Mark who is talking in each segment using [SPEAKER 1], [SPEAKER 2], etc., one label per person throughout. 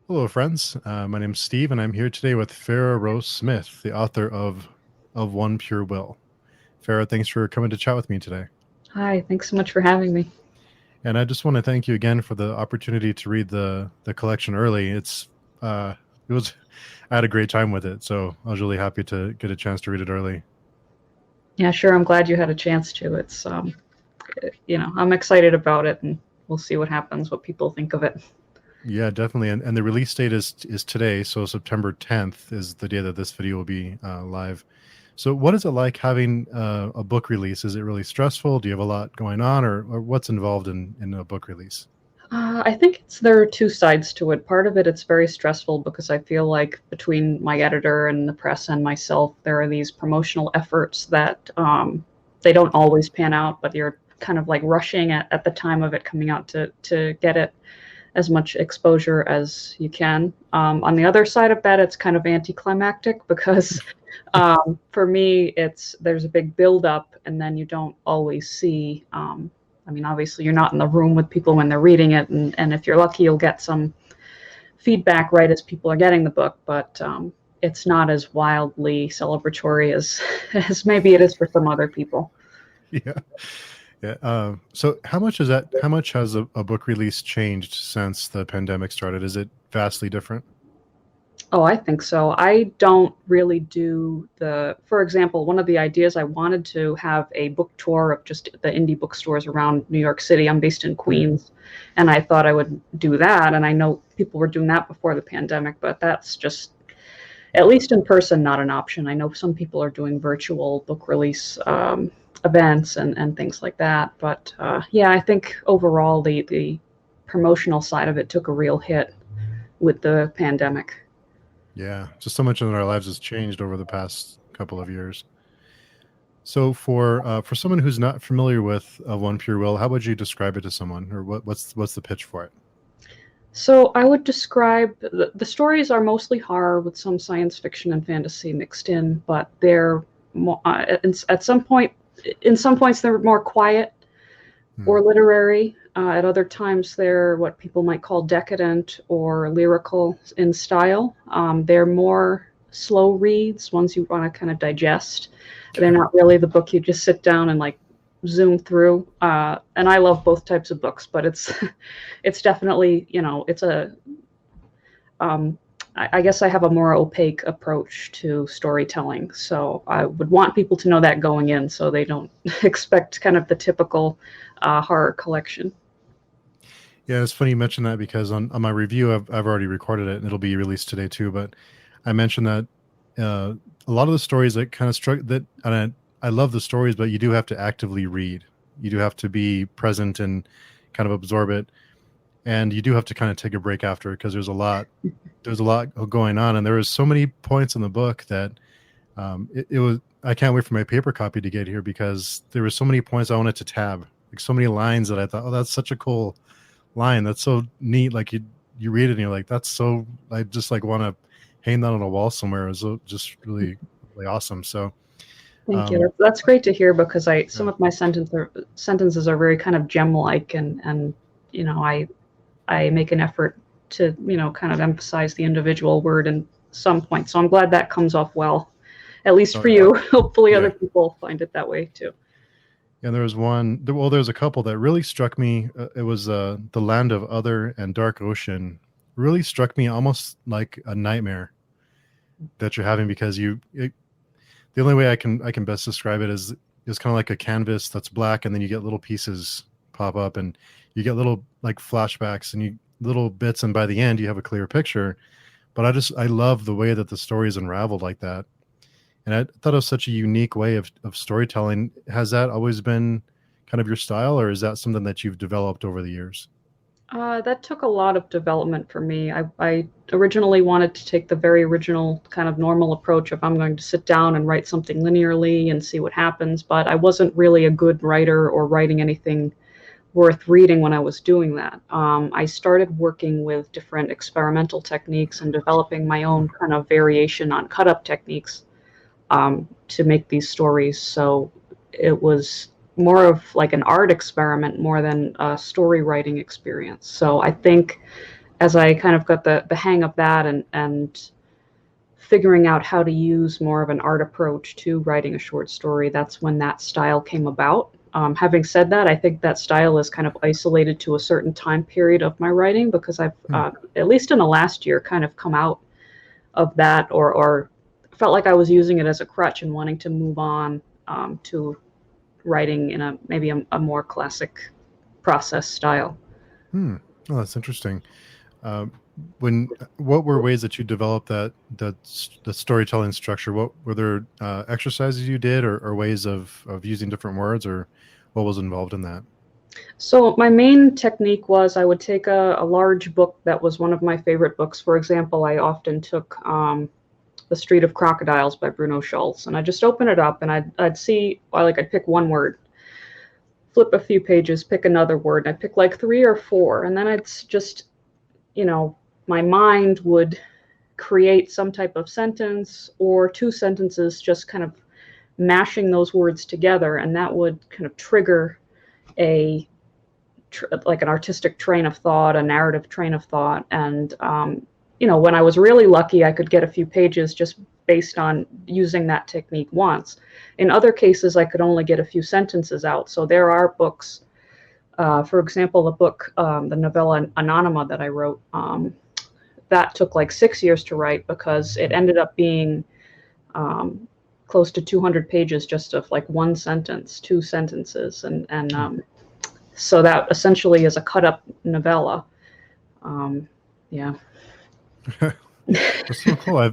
[SPEAKER 1] Hello, friends. My name's Steve, and I'm here today with Farah Rose Smith, the author of One Pure Will. Farah, thanks for coming to chat with me today.
[SPEAKER 2] Hi, thanks so much for having me.
[SPEAKER 1] And I just want to thank you again for the opportunity to read the collection early. It was I had a great time with it, so I was really happy to get a chance to read it early.
[SPEAKER 2] Yeah, sure. I'm glad you had a chance to. I'm excited about it, and we'll see what happens, what people think of it.
[SPEAKER 1] Yeah, definitely. And the release date is today, so September 10th is the day that this video will be live. So, what is it like having a book release? Is it really stressful? Do you have a lot going on, or what's involved in a book release?
[SPEAKER 2] I think there are two sides to it. Part of it, it's very stressful because I feel like between my editor and the press and myself, there are these promotional efforts that they don't always pan out, but you're kind of like rushing at the time of it coming out to get it as much exposure as you can. On the other side of that, it's kind of anticlimactic because for me, there's a big buildup, and then you don't always see. I mean, obviously, you're not in the room with people when they're reading it, and if you're lucky, you'll get some feedback right as people are getting the book. But it's not as wildly celebratory as as maybe it is for some other people.
[SPEAKER 1] Yeah, yeah. So, how much is that? How much has a book release changed since the pandemic started? Is it vastly different?
[SPEAKER 2] Oh, I think so. I don't really do for example, one of the ideas I wanted to have a book tour of just the indie bookstores around New York City. I'm based in Queens, and I thought I would do that. And I know people were doing that before the pandemic, but that's just, at least in person, not an option. I know some people are doing virtual book release events and things like that. But yeah, I think overall the promotional side of it took a real hit with the pandemic.
[SPEAKER 1] Yeah, just so much in our lives has changed over the past couple of years. So, for someone who's not familiar with One Pure Will, how would you describe it to someone, or what's the pitch for it?
[SPEAKER 2] So I would describe the stories are mostly horror with some science fiction and fantasy mixed in, but they're at some point, in some points, they're more quiet
[SPEAKER 1] Hmm.
[SPEAKER 2] or literary. At other times, they're what people might call decadent or lyrical in style. They're more slow reads, ones you want to kind of digest. They're
[SPEAKER 1] Okay.
[SPEAKER 2] not really the book you just sit down and like zoom through. And I love both types of books, but it's it's definitely, it's a um, I guess I have a more opaque approach to storytelling. So I would want people to know that going in so they don't expect kind of the typical horror collection.
[SPEAKER 1] Yeah, it's funny you mentioned that because on my review, I've already recorded it and it'll be released today too. But I mentioned that a lot of the stories that kind of struck that, and I love the stories, but you do have to actively read. You do have to be present and kind of absorb it, and you do have to kind of take a break after because there's a lot going on, and there was so many points in the book that it was. I can't wait for my paper copy to get here because there were so many points I wanted to tab, like so many lines that I thought, oh, that's such a cool line. That's so neat. Like you read it and you're like, that's so. I just like want to hang that on a wall somewhere. It's just really awesome. So
[SPEAKER 2] Thank you.
[SPEAKER 1] um,
[SPEAKER 2] That's great to hear because
[SPEAKER 1] yeah,
[SPEAKER 2] some of my sentences are very kind of gem-like, and you know I make an effort to kind of emphasize the individual word in some point. So I'm glad that comes off well, at least
[SPEAKER 1] oh
[SPEAKER 2] for
[SPEAKER 1] yeah,
[SPEAKER 2] you. Hopefully, other
[SPEAKER 1] yeah.
[SPEAKER 2] people find it that way too.
[SPEAKER 1] And there was well, there's a couple that really struck me. It was The Land of Other and Dark Ocean. Really struck me almost like a nightmare that you're having because the only way I can best describe it is kind of like a canvas that's black and then you get little pieces pop up and you get little like flashbacks and you little bits and by the end you have a clear picture. But I love the way that the story is unraveled like that. And I thought it was such a unique way of storytelling. Has that always been kind of your style, or is that something that you've developed over the years?
[SPEAKER 2] That took a lot of development for me. I originally wanted to take the very original kind of normal approach of I'm going to sit down and write something linearly and see what happens, but I wasn't really a good writer or writing anything worth reading when I was doing that. I started working with different experimental techniques and developing my own kind of variation on cut up techniques to make these stories. So it was more of like an art experiment more than a story writing experience. So I think as I kind of got the hang of that, and figuring out how to use more of an art approach to writing a short story, that's when that style came about. Having said that, I think that style is kind of isolated to a certain time period of my writing, because I've,
[SPEAKER 1] Hmm.
[SPEAKER 2] at least in the last year, kind of come out of that, or felt like I was using it as a crutch and wanting to move on, to writing in a maybe a more classic process style.
[SPEAKER 1] Hmm. Oh, that's interesting. Um, when what were ways that you developed the storytelling structure? What were there exercises you did, or ways of using different words, or what was involved in that?
[SPEAKER 2] So my main technique was I would take a large book that was one of my favorite books. For example, I often took The Street of Crocodiles by Bruno Schulz, and I just open it up and I'd see, like, I'd pick one word, flip a few pages, pick another word, and I'd pick like three or four, and then I'd just, you know, my mind would create some type of sentence or two sentences, just kind of mashing those words together, and that would kind of trigger a like an artistic train of thought, a narrative train of thought. And when I was really lucky, I could get a few pages just based on using that technique once. In other cases, I could only get a few sentences out. So there are books, for example, the book, the novella Anonymous that I wrote, that took like 6 years to write, because it ended up being close to 200 pages just of like one sentence, two sentences, and so that essentially is a cut up novella. Yeah.
[SPEAKER 1] That's so cool. I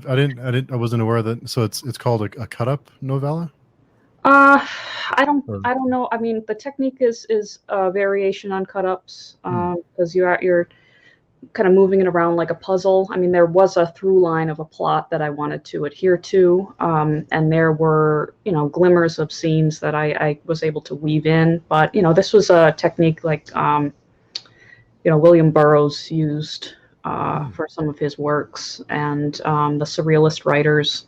[SPEAKER 1] wasn't aware that. So it's called a cut up novella.
[SPEAKER 2] Uh,
[SPEAKER 1] Or,
[SPEAKER 2] I don't know. I mean, the technique is a variation on cut ups,
[SPEAKER 1] hmm.
[SPEAKER 2] because you're kind of moving it around like a puzzle. I mean, there was a through line of a plot that I wanted to adhere to, and there were, glimmers of scenes that I was able to weave in. But this was a technique like, William Burroughs used,
[SPEAKER 1] Hmm.
[SPEAKER 2] for some of his works, and the surrealist writers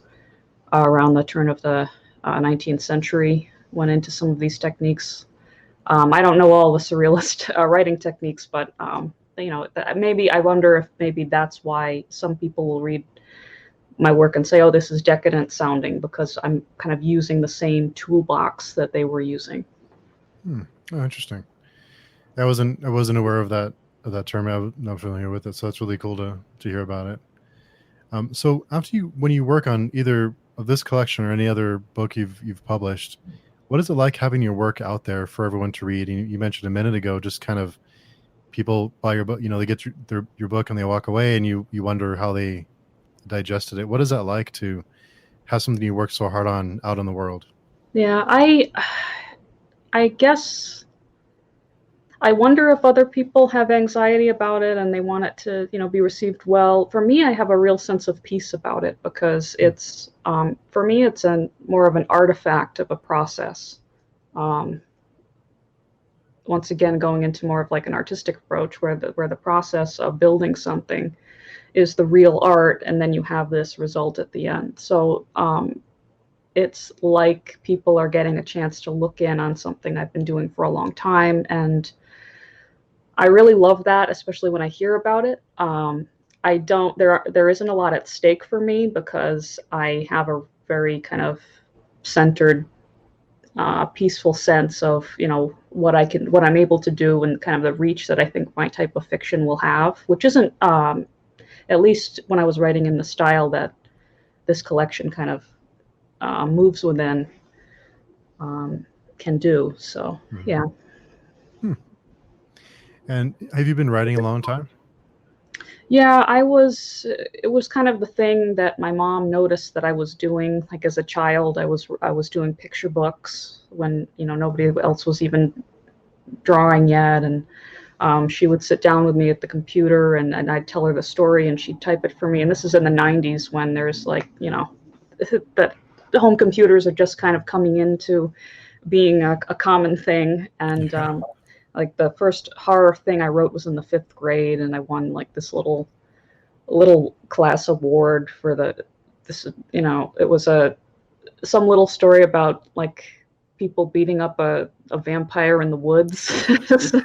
[SPEAKER 2] around the turn of the 19th century went into some of these techniques. I don't know all the surrealist writing techniques, but maybe I wonder if maybe that's why some people will read my work and say, "Oh, this is decadent sounding," because I'm kind of using the same toolbox that they were using.
[SPEAKER 1] Hmm. Oh, interesting. I wasn't aware of that term. I was not familiar with it, so that's really cool to hear about it. So when you work on either of this collection or any other book you've published, what is it like having your work out there for everyone to read? You mentioned a minute ago, just kind of people buy your book, they get your book and they walk away, and you wonder how they digested it. What is that like to have something you worked so hard on out in the world?
[SPEAKER 2] Yeah, I guess I wonder if other people have anxiety about it and they want it to, be received well. For me, I have a real sense of peace about it, because
[SPEAKER 1] Hmm.
[SPEAKER 2] for me, it's more of an artifact of a process. Um, Once again, going into more of like an artistic approach, where the process of building something is the real art, and then you have this result at the end. So it's like people are getting a chance to look in on something I've been doing for a long time, and I really love that, especially when I hear about it. I don't there isn't a lot at stake for me, because I have a very kind of centered, peaceful sense of, what I'm able to do, and kind of the reach that I think my type of fiction will have, which isn't, at least when I was writing in the style that this collection kind of moves within, um, can do. So
[SPEAKER 1] Hmm.
[SPEAKER 2] yeah.
[SPEAKER 1] Hmm. And have you been writing a long time?
[SPEAKER 2] Yeah, it was kind of the thing that my mom noticed that I was doing. Like as a child, I was doing picture books when, nobody else was even drawing yet. And she would sit down with me at the computer, and I'd tell her the story and she'd type it for me. And this is in the 90s, when there's like, that the home computers are just kind of coming into being a common thing. And
[SPEAKER 1] Yeah.
[SPEAKER 2] like the first horror thing I wrote was in the fifth grade, and I won like this little class award for this. It was some little story about like people beating up a vampire in the woods. So,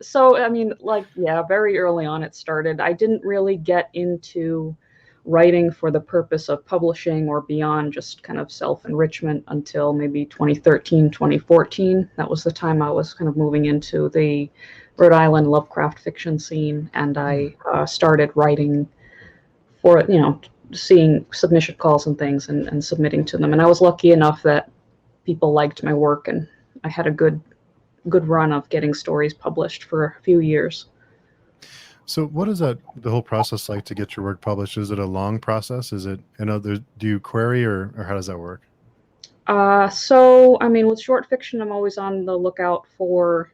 [SPEAKER 2] So I mean, like, yeah, very early on it started. I didn't really get into writing for the purpose of publishing or beyond just kind of self-enrichment until maybe 2013, 2014. That was the time I was kind of moving into the Rhode Island Lovecraft fiction scene, and
[SPEAKER 1] Hmm.
[SPEAKER 2] I started writing for, seeing submission calls and things and submitting to them. And I was lucky enough that people liked my work, and I had a good run of getting stories published for a few years.
[SPEAKER 1] So what is the whole process like to get your work published? Is it a long process? Is it, do you query or how does that work?
[SPEAKER 2] So I mean, with short fiction, I'm always on the lookout for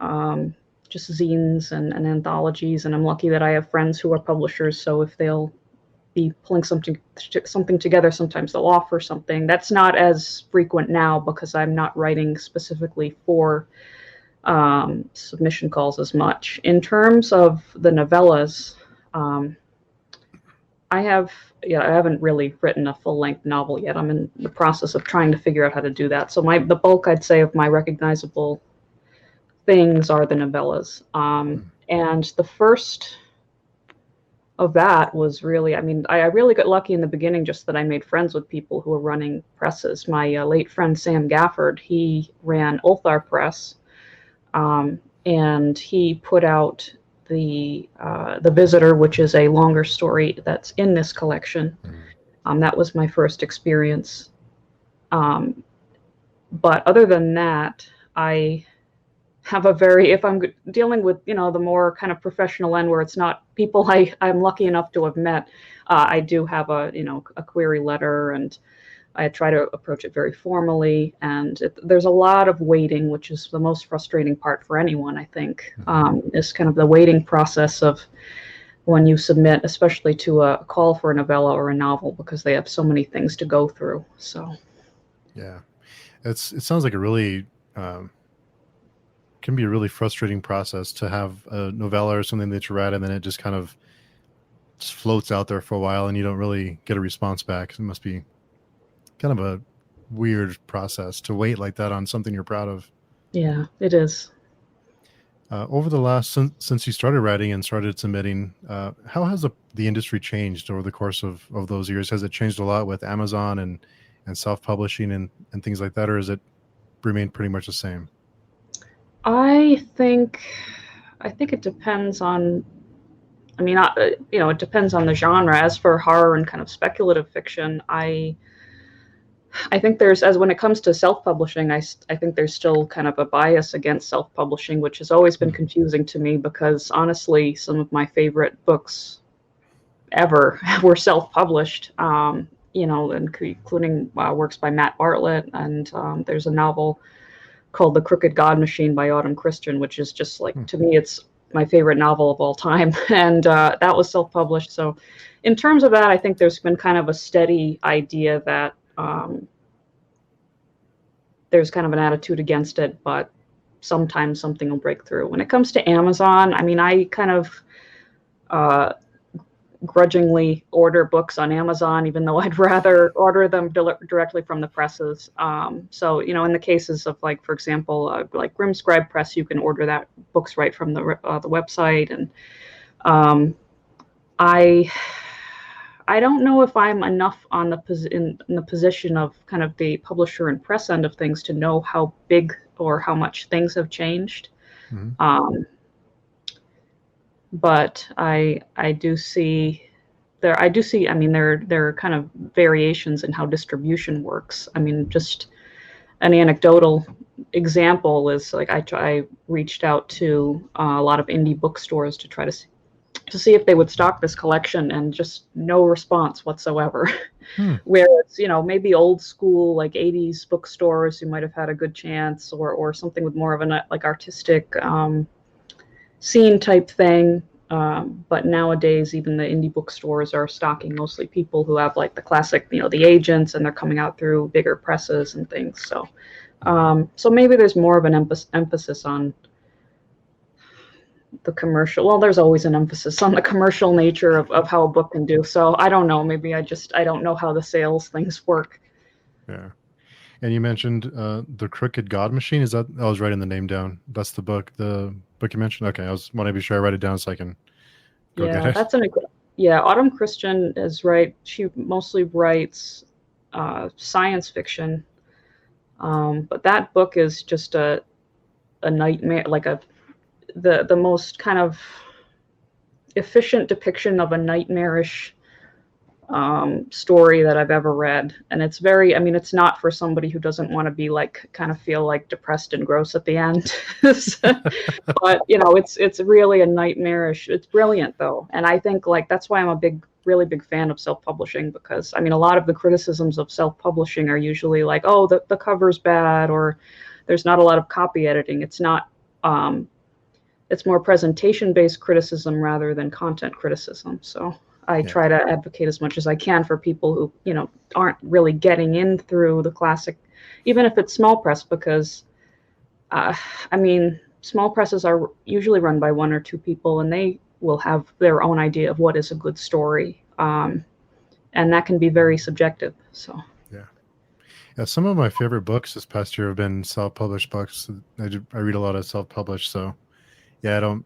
[SPEAKER 2] um, just zines and anthologies, and I'm lucky that I have friends who are publishers. So if they'll be pulling something together, sometimes they'll offer something. That's not as frequent now because I'm not writing specifically for submission calls as much. In terms of the novellas, um, I haven't really written a full length novel yet. I'm in the process of trying to figure out how to do that. So the bulk, I'd say, of my recognizable things are the novellas.
[SPEAKER 1] Hmm.
[SPEAKER 2] And the first of that was really, I mean, I really got lucky in the beginning, just that I made friends with people who were running presses. My late friend Sam Gafford, he ran Ulthar Press, and he put out the Visitor, which is a longer story that's in this collection.
[SPEAKER 1] Hmm.
[SPEAKER 2] That was my first experience. Um, but other than that, I have a very, if I'm dealing with, the more kind of professional end where it's not people I'm lucky enough to have met, I do have a query letter, and I try to approach it very formally. And there's a lot of waiting, which is the most frustrating part for anyone, I think,
[SPEAKER 1] Hmm.
[SPEAKER 2] is kind of the waiting process of when you submit, especially to a call for a novella or a novel, because they have so many things to go through. So,
[SPEAKER 1] Yeah. It sounds like a really, can be a really frustrating process to have a novella or something that you read and then it just kind of just floats out there for a while and you don't really get a response back. It must be kind of a weird process to wait like that on something you're proud of.
[SPEAKER 2] yeah, it is.
[SPEAKER 1] Over the last since you started writing and started submitting, how has the industry changed over the course of those years? Has it changed a lot with Amazon and self publishing and things like that, or has it remained pretty much the same?
[SPEAKER 2] I think I think it depends on. I mean, it depends on the genre. As for horror and kind of speculative fiction, I think there's, as when it comes to self-publishing, I think there's still kind of a bias against self-publishing, which has always been
[SPEAKER 1] Hmm.
[SPEAKER 2] confusing to me because honestly, some of my favorite books ever were self-published. Including works by Matt Bartlett, and there's a novel called The Crooked God Machine by Autumn Christian, which is just like,
[SPEAKER 1] Hmm.
[SPEAKER 2] to me, it's my favorite novel of all time. And that was self published. So, in terms of that, I think there's been kind of a steady idea that there's kind of an attitude against it, but sometimes something will break through. When it comes to Amazon, I mean, I kind of uh, grudgingly order books on Amazon, even though I'd rather order them directly from the presses. So, in the cases of, like, for example, like Grimscribe Press, you can order that books right from the website. And um, I I don't know if I'm enough on in the position of kind of the publisher and press end of things to know how big or how much things have changed.
[SPEAKER 1] Hmm.
[SPEAKER 2] Um, but I do see I do see, I mean, there are kind of variations in how distribution works. I mean, just an anecdotal example is, like, I reached out to a lot of indie bookstores to try to see if they would stock this collection, and just no response whatsoever.
[SPEAKER 1] Hmm.
[SPEAKER 2] Whereas, maybe old school, like 80s bookstores, you might have had a good chance, or something with more of an like artistic scene type thing. But nowadays, even the indie bookstores are stocking mostly people who have, like, the classic, the agents, and they're coming out through bigger presses and things. So maybe there's more of an emphasis on the commercial. Well, there's always an emphasis on the commercial nature of how a book can do. So I don't know. Maybe I don't know how the sales things work.
[SPEAKER 1] Yeah. And you mentioned The Crooked God Machine. Is that, I was writing the name down. That's the book you mentioned? Okay, I want to be sure I write it down so I can go get
[SPEAKER 2] Yeah,
[SPEAKER 1] it.
[SPEAKER 2] that's yeah. Autumn Christian is right. She mostly writes science fiction, but that book is just a nightmare, like the most kind of efficient depiction of a nightmarish story that I've ever read. And it's very, I mean, it's not for somebody who doesn't want to be like, kind of feel like depressed and gross at the end. But, you know, it's really a nightmarish, it's brilliant though. And I think like, that's why I'm a really big fan of self-publishing, because I mean, a lot of the criticisms of self-publishing are usually like, oh, the cover's bad, or there's not a lot of copy editing. It's not, it's more presentation-based criticism rather than content criticism. So I
[SPEAKER 1] Yeah.
[SPEAKER 2] try to advocate as much as I can for people who, you know, aren't really getting in through the classic, even if it's small press, because uh, I mean, small presses are usually run by one or two people, and they will have their own idea of what is a good story, and that can be very subjective. So
[SPEAKER 1] Yeah. Yeah. Some of my favorite books this past year have been self-published books. I read a lot of self-published, so yeah, I don't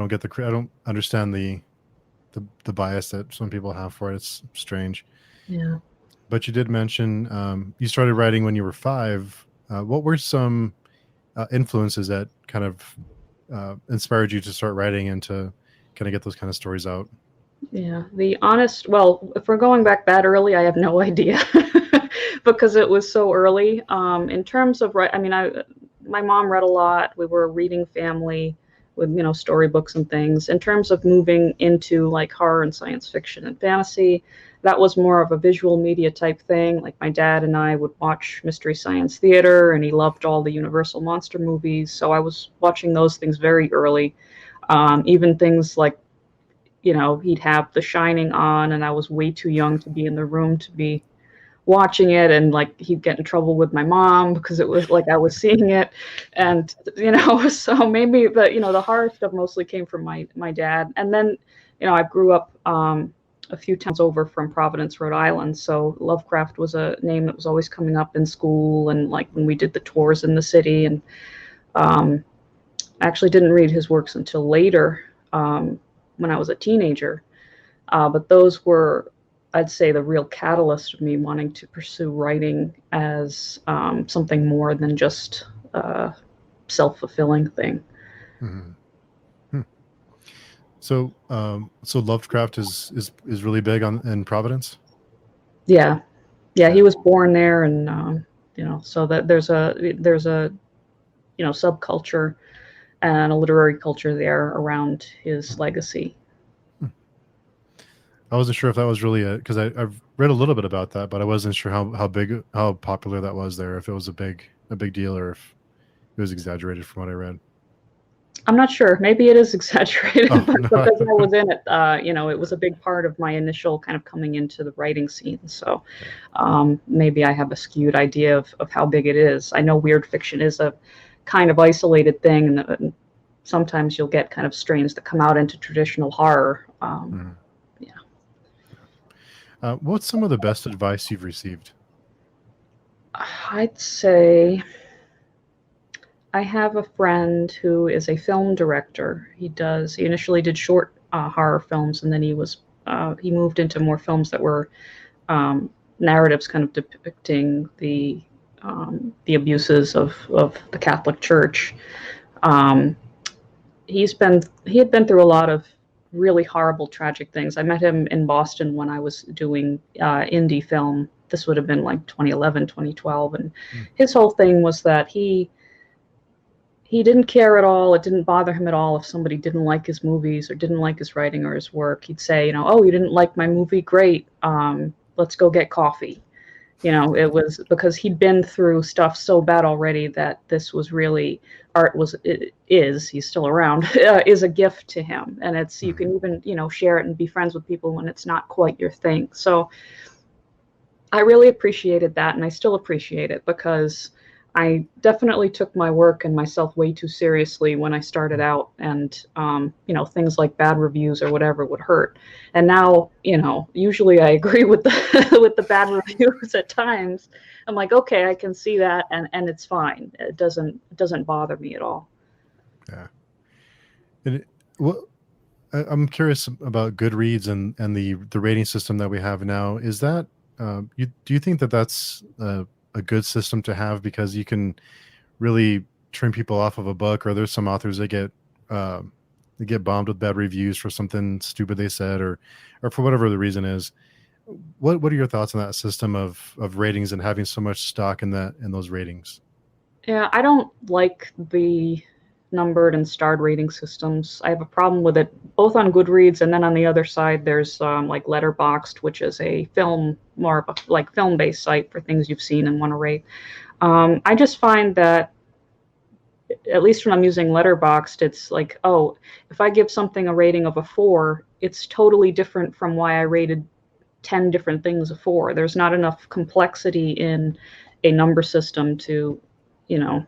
[SPEAKER 1] get I don't understand the bias that some people have for it. It's strange.
[SPEAKER 2] yeah.
[SPEAKER 1] But you did mention you started writing when you were 5. What were some influences that kind of inspired you to start writing and to kind of get those kind of stories out?
[SPEAKER 2] Yeah, the honest, well, if we're going back that early, I have no idea because it was so early. In terms of, I mean, my mom read a lot. We were a reading family with, you know, storybooks and things. In terms of moving into like horror and science fiction and fantasy, that was more of a visual media type thing. Like my dad and I would watch Mystery Science Theater, and he loved all the Universal monster movies. So I was watching those things very early. Even things like, you know, he'd have The Shining on, and I was way too young to be in the room to be watching it, and like he'd get in trouble with my mom because it was like I was seeing it, and you know, so maybe the horror stuff mostly came from my dad, and then you know I grew up a few towns over from Providence, Rhode Island, so Lovecraft was a name that was always coming up in school, and like when we did the tours in the city, and um, I actually didn't read his works until later, when I was a teenager. But those were, I'd say, the real catalyst of me wanting to pursue writing as something more than just a self-fulfilling thing.
[SPEAKER 1] Mhm. Hmm. So Lovecraft is really big on in Providence.
[SPEAKER 2] Yeah, yeah, he
[SPEAKER 1] Yeah.
[SPEAKER 2] was born there, and you know, so that there's a you know subculture and a literary culture there around his legacy.
[SPEAKER 1] Hmm. I wasn't sure if that was really a because I've read a little bit about that, but I wasn't sure how big how popular that was there. If it was a big deal or if it was exaggerated from what I read.
[SPEAKER 2] I'm not sure. Maybe it is exaggerated,
[SPEAKER 1] Oh
[SPEAKER 2] but
[SPEAKER 1] no.
[SPEAKER 2] because I was in it, you know, it was a big part of my initial kind of coming into the writing scene. So
[SPEAKER 1] Yeah.
[SPEAKER 2] maybe I have a skewed idea of how big it is. I know weird fiction is a kind of isolated thing, and sometimes you'll get kind of strains that come out into traditional horror.
[SPEAKER 1] Mhm.
[SPEAKER 2] Yeah.
[SPEAKER 1] What's some of the best advice you've received?
[SPEAKER 2] I'd say I have a friend who is a film director. He initially did short horror films, and then he moved into more films that were narratives kind of depicting the abuses of the Catholic Church. Um, he had been through a lot of really horrible, tragic things. I met him in Boston when I was doing indie film. This would have been like 2011, 2012, and
[SPEAKER 1] Mm.
[SPEAKER 2] his whole thing was that he didn't care at all. It didn't bother him at all if somebody didn't like his movies or didn't like his writing or his work. He'd say, you know, oh, you didn't like my movie? Great. Let's go get coffee. You know, it was because he'd been through stuff so bad already that this was really art was it is he's still around is a gift to him, and it's you
[SPEAKER 1] Mhm.
[SPEAKER 2] can even share it and be friends with people when it's not quite your thing. So I really appreciated that, and I still appreciate it because I definitely took my work and myself way too seriously when I started out, and things like bad reviews or whatever would hurt. And now, usually I agree with the with the bad reviews at times. I'm like, okay, I can see that, and it's fine. It doesn't bother me at all.
[SPEAKER 1] Yeah. And what I'm curious about Goodreads and the rating system that we have now. Is that do you think that that's a good system to have because you can really turn people off of a book, or there's some authors that uh, get bombed with bad reviews for something stupid they said, or for whatever the reason is. What are your thoughts on that system of ratings and having so much stock in those ratings?
[SPEAKER 2] Yeah, I don't like the numbered and starred rating systems. I have a problem with it both on Goodreads, and then on the other side, there's like Letterboxd, which is a film, more of a like film-based site for things you've seen and want to rate. I just find that, at least when I'm using Letterboxd, it's like, oh, if I give something a rating of a 4, it's totally different from why I rated 10 different things a 4. There's not enough complexity in a number system to, you know,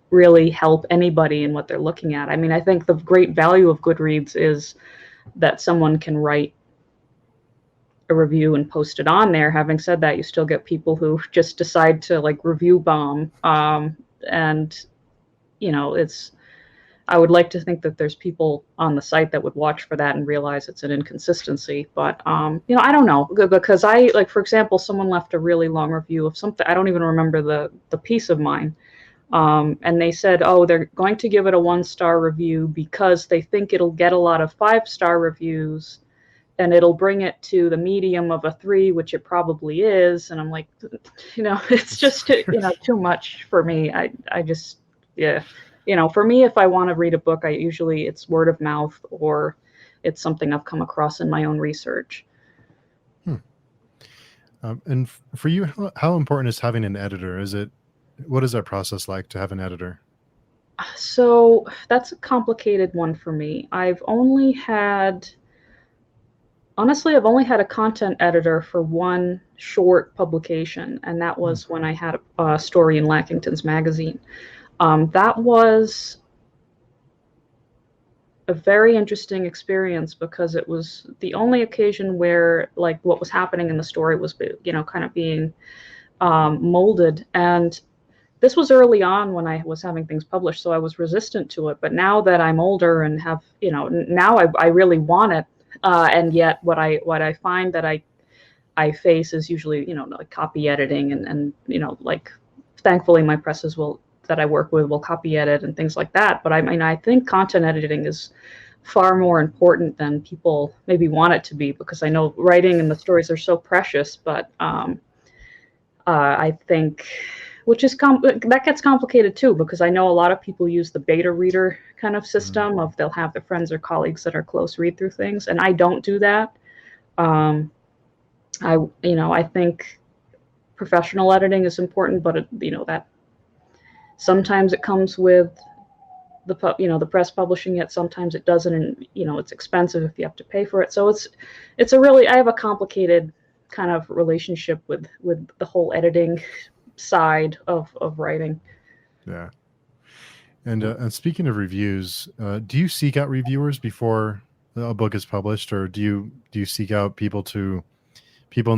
[SPEAKER 2] really help anybody in what they're looking at. I mean, I think the great value of Goodreads is that someone can write a review and post it on there. Having said that, you still get people who just decide to like review bomb. And, it's, I would like to think that there's people on the site that would watch for that and realize it's an inconsistency. But, I don't know, because I, like, for example, someone left a really long review of something. I don't even remember the piece of mine. And they said, oh, they're going to give it a 1-star review because they think it'll get a lot of 5-star reviews and it'll bring it to the medium of a 3, which it probably is. And I'm like, it's just, too much for me. I just, yeah. For me, if I want to read a book, it's word of mouth, or it's something I've come across in my own research.
[SPEAKER 1] Hmm. And for you, how important is having an editor? What is that process like to have an editor?
[SPEAKER 2] So that's a complicated one for me. I've only had a content editor for one short publication, and that
[SPEAKER 1] Hmm.
[SPEAKER 2] was when I had a story in Lackington's magazine. That was a very interesting experience because it was the only occasion where like what was happening in the story was, kind of being molded. And this was early on when I was having things published, so I was resistant to it. But now that I'm older and have, now I really want it. And yet what I find that I face is usually, like copy editing, and like, thankfully my presses that I work with will copy edit and things like that. But I mean, I think content editing is far more important than people maybe want it to be, because I know writing and the stories are so precious. But I think, which is that gets complicated too, because I know a lot of people use the beta reader kind of
[SPEAKER 1] Mhm.
[SPEAKER 2] system of they'll have their friends or colleagues that are close read through things, and I don't do that. Um, I think professional editing is important, but that sometimes it comes with the press publishing it, sometimes it doesn't, and it's expensive if you have to pay for it. So I have a complicated kind of relationship with the whole editing side of writing.
[SPEAKER 1] Yeah. And speaking of reviews, do you seek out reviewers before a book is published, or do you seek out people in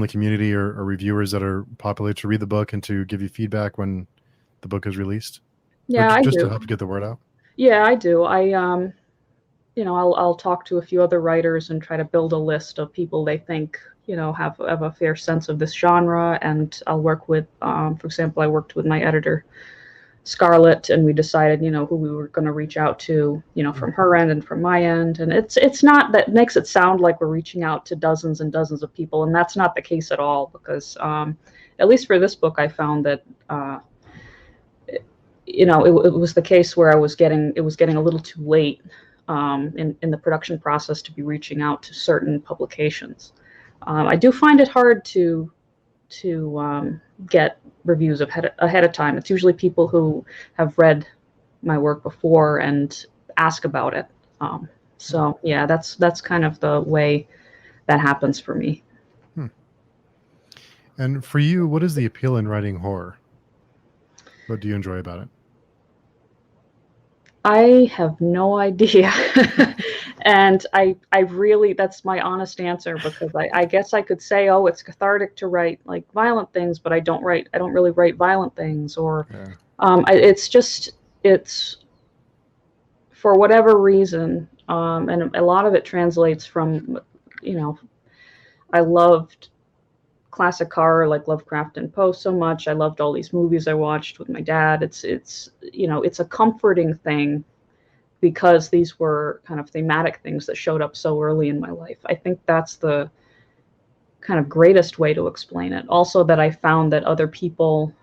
[SPEAKER 1] the community, or reviewers that are popular to read the book and to give you feedback when the book is released, or
[SPEAKER 2] Yeah, I
[SPEAKER 1] just to
[SPEAKER 2] do.
[SPEAKER 1] help get the word out?
[SPEAKER 2] Yeah, I do. I'll talk to a few other writers and try to build a list of people they think, have a fair sense of this genre. And I'll work with, for example, I worked with my editor, Scarlett, and we decided, who we were going to reach out to,
[SPEAKER 1] Hmm.
[SPEAKER 2] from her end and from my end. And it's not that makes it sound like we're reaching out to dozens and dozens of people, and that's not the case at all. Because at least for this book, I found that it was the case where it was getting a little too late in the production process to be reaching out to certain publications. I do find it hard to get reviews ahead of time. It's usually people who have read my work before and ask about it. So yeah, that's kind of the way that happens for me.
[SPEAKER 1] Hmm. And for you, what is the appeal in writing horror? What do you enjoy about it?
[SPEAKER 2] I have no idea. And I really, that's my honest answer, because I guess I could say, oh, it's cathartic to write like violent things, but I don't really write violent things. Or
[SPEAKER 1] Yeah.
[SPEAKER 2] it's just, it's for whatever reason. And a lot of it translates from, you know, I loved classic horror like Lovecraft and Poe so much. I loved all these movies I watched with my dad. It's a comforting thing because these were kind of thematic things that showed up so early in my life. I think that's the kind of greatest way to explain it. Also, that I found that other people,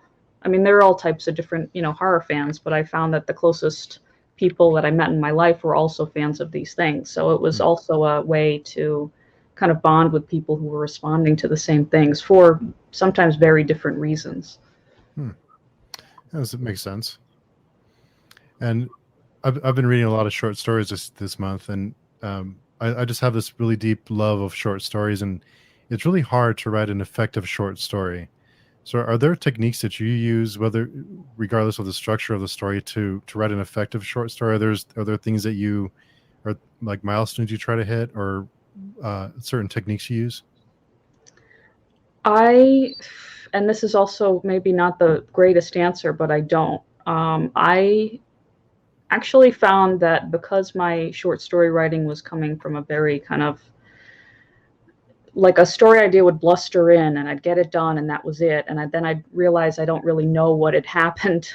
[SPEAKER 2] I mean, there are all types of different, horror fans, but I found that the closest people that I met in my life were also fans of these things. So it was
[SPEAKER 1] Hmm.
[SPEAKER 2] also a way to kind of bond with people who were responding to the same things for sometimes very different reasons.
[SPEAKER 1] Hmm. That makes sense. And I've been reading a lot of short stories this month, and I just have this really deep love of short stories, and it's really hard to write an effective short story. So, are there techniques that you use, whether regardless of the structure of the story, to write an effective short story? Are there things that you or like milestones you try to hit, or certain techniques you use?
[SPEAKER 2] I, and this is also maybe not the greatest answer, but I don't. I actually found that because my short story writing was coming from a very kind of like a story idea would bluster in and I'd get it done and that was it. And then I'd realize I don't really know what had happened.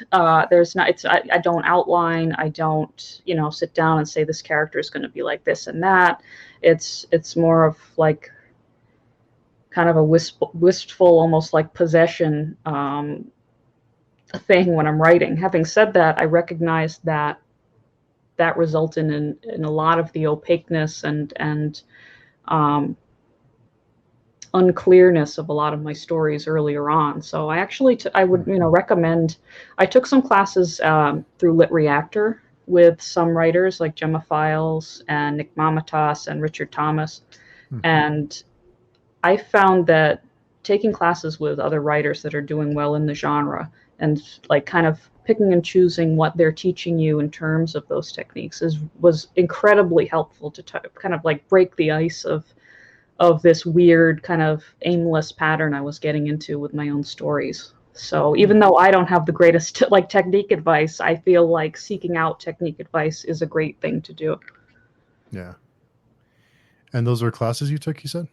[SPEAKER 2] There's not, I don't outline. I don't, sit down and say this character is going to be like this and that. It's more of like kind of a wistful, almost like possession thing when I'm writing. Having said that, I recognize that that resulted in a lot of the opaqueness and um, unclearness of a lot of my stories earlier on. So I actually I would
[SPEAKER 1] Hmm.
[SPEAKER 2] recommend. I took some classes through Lit Reactor with some writers like Gemma Files and Nick Mamatas and Richard Thomas,
[SPEAKER 1] Hmm.
[SPEAKER 2] and I found that taking classes with other writers that are doing well in the genre and like kind of picking and choosing what they're teaching you in terms of those techniques was incredibly helpful to kind of like break the ice of this weird kind of aimless pattern I was getting into with my own stories. So
[SPEAKER 1] Hmm.
[SPEAKER 2] even though I don't have the greatest like technique advice, I feel like seeking out technique advice is a great thing to do.
[SPEAKER 1] Yeah. And those were classes you took, you said?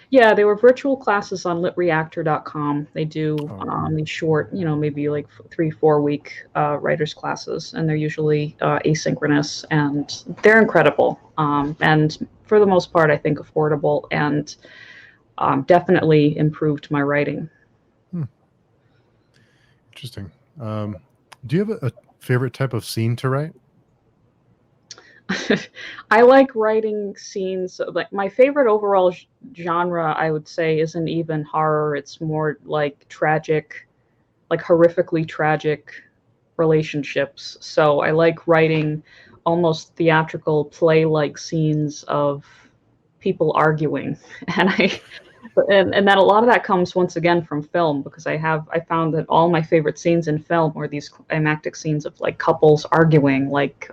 [SPEAKER 2] Yeah, they were virtual classes on litreactor.com. They do
[SPEAKER 1] Oh, okay.
[SPEAKER 2] these short, maybe like 3-4 week writers classes, and they're usually asynchronous, and they're incredible. And for the most part, I think affordable, and definitely improved my writing.
[SPEAKER 1] Hmm. Interesting. Do you have a favorite type of scene to write?
[SPEAKER 2] I like writing scenes. Like my favorite overall genre, I would say, isn't even horror. It's more like tragic, like horrifically tragic relationships. So I like writing almost theatrical play-like scenes of people arguing, and and that a lot of that comes once again from film, because I found that all my favorite scenes in film were these climactic scenes of like couples arguing, like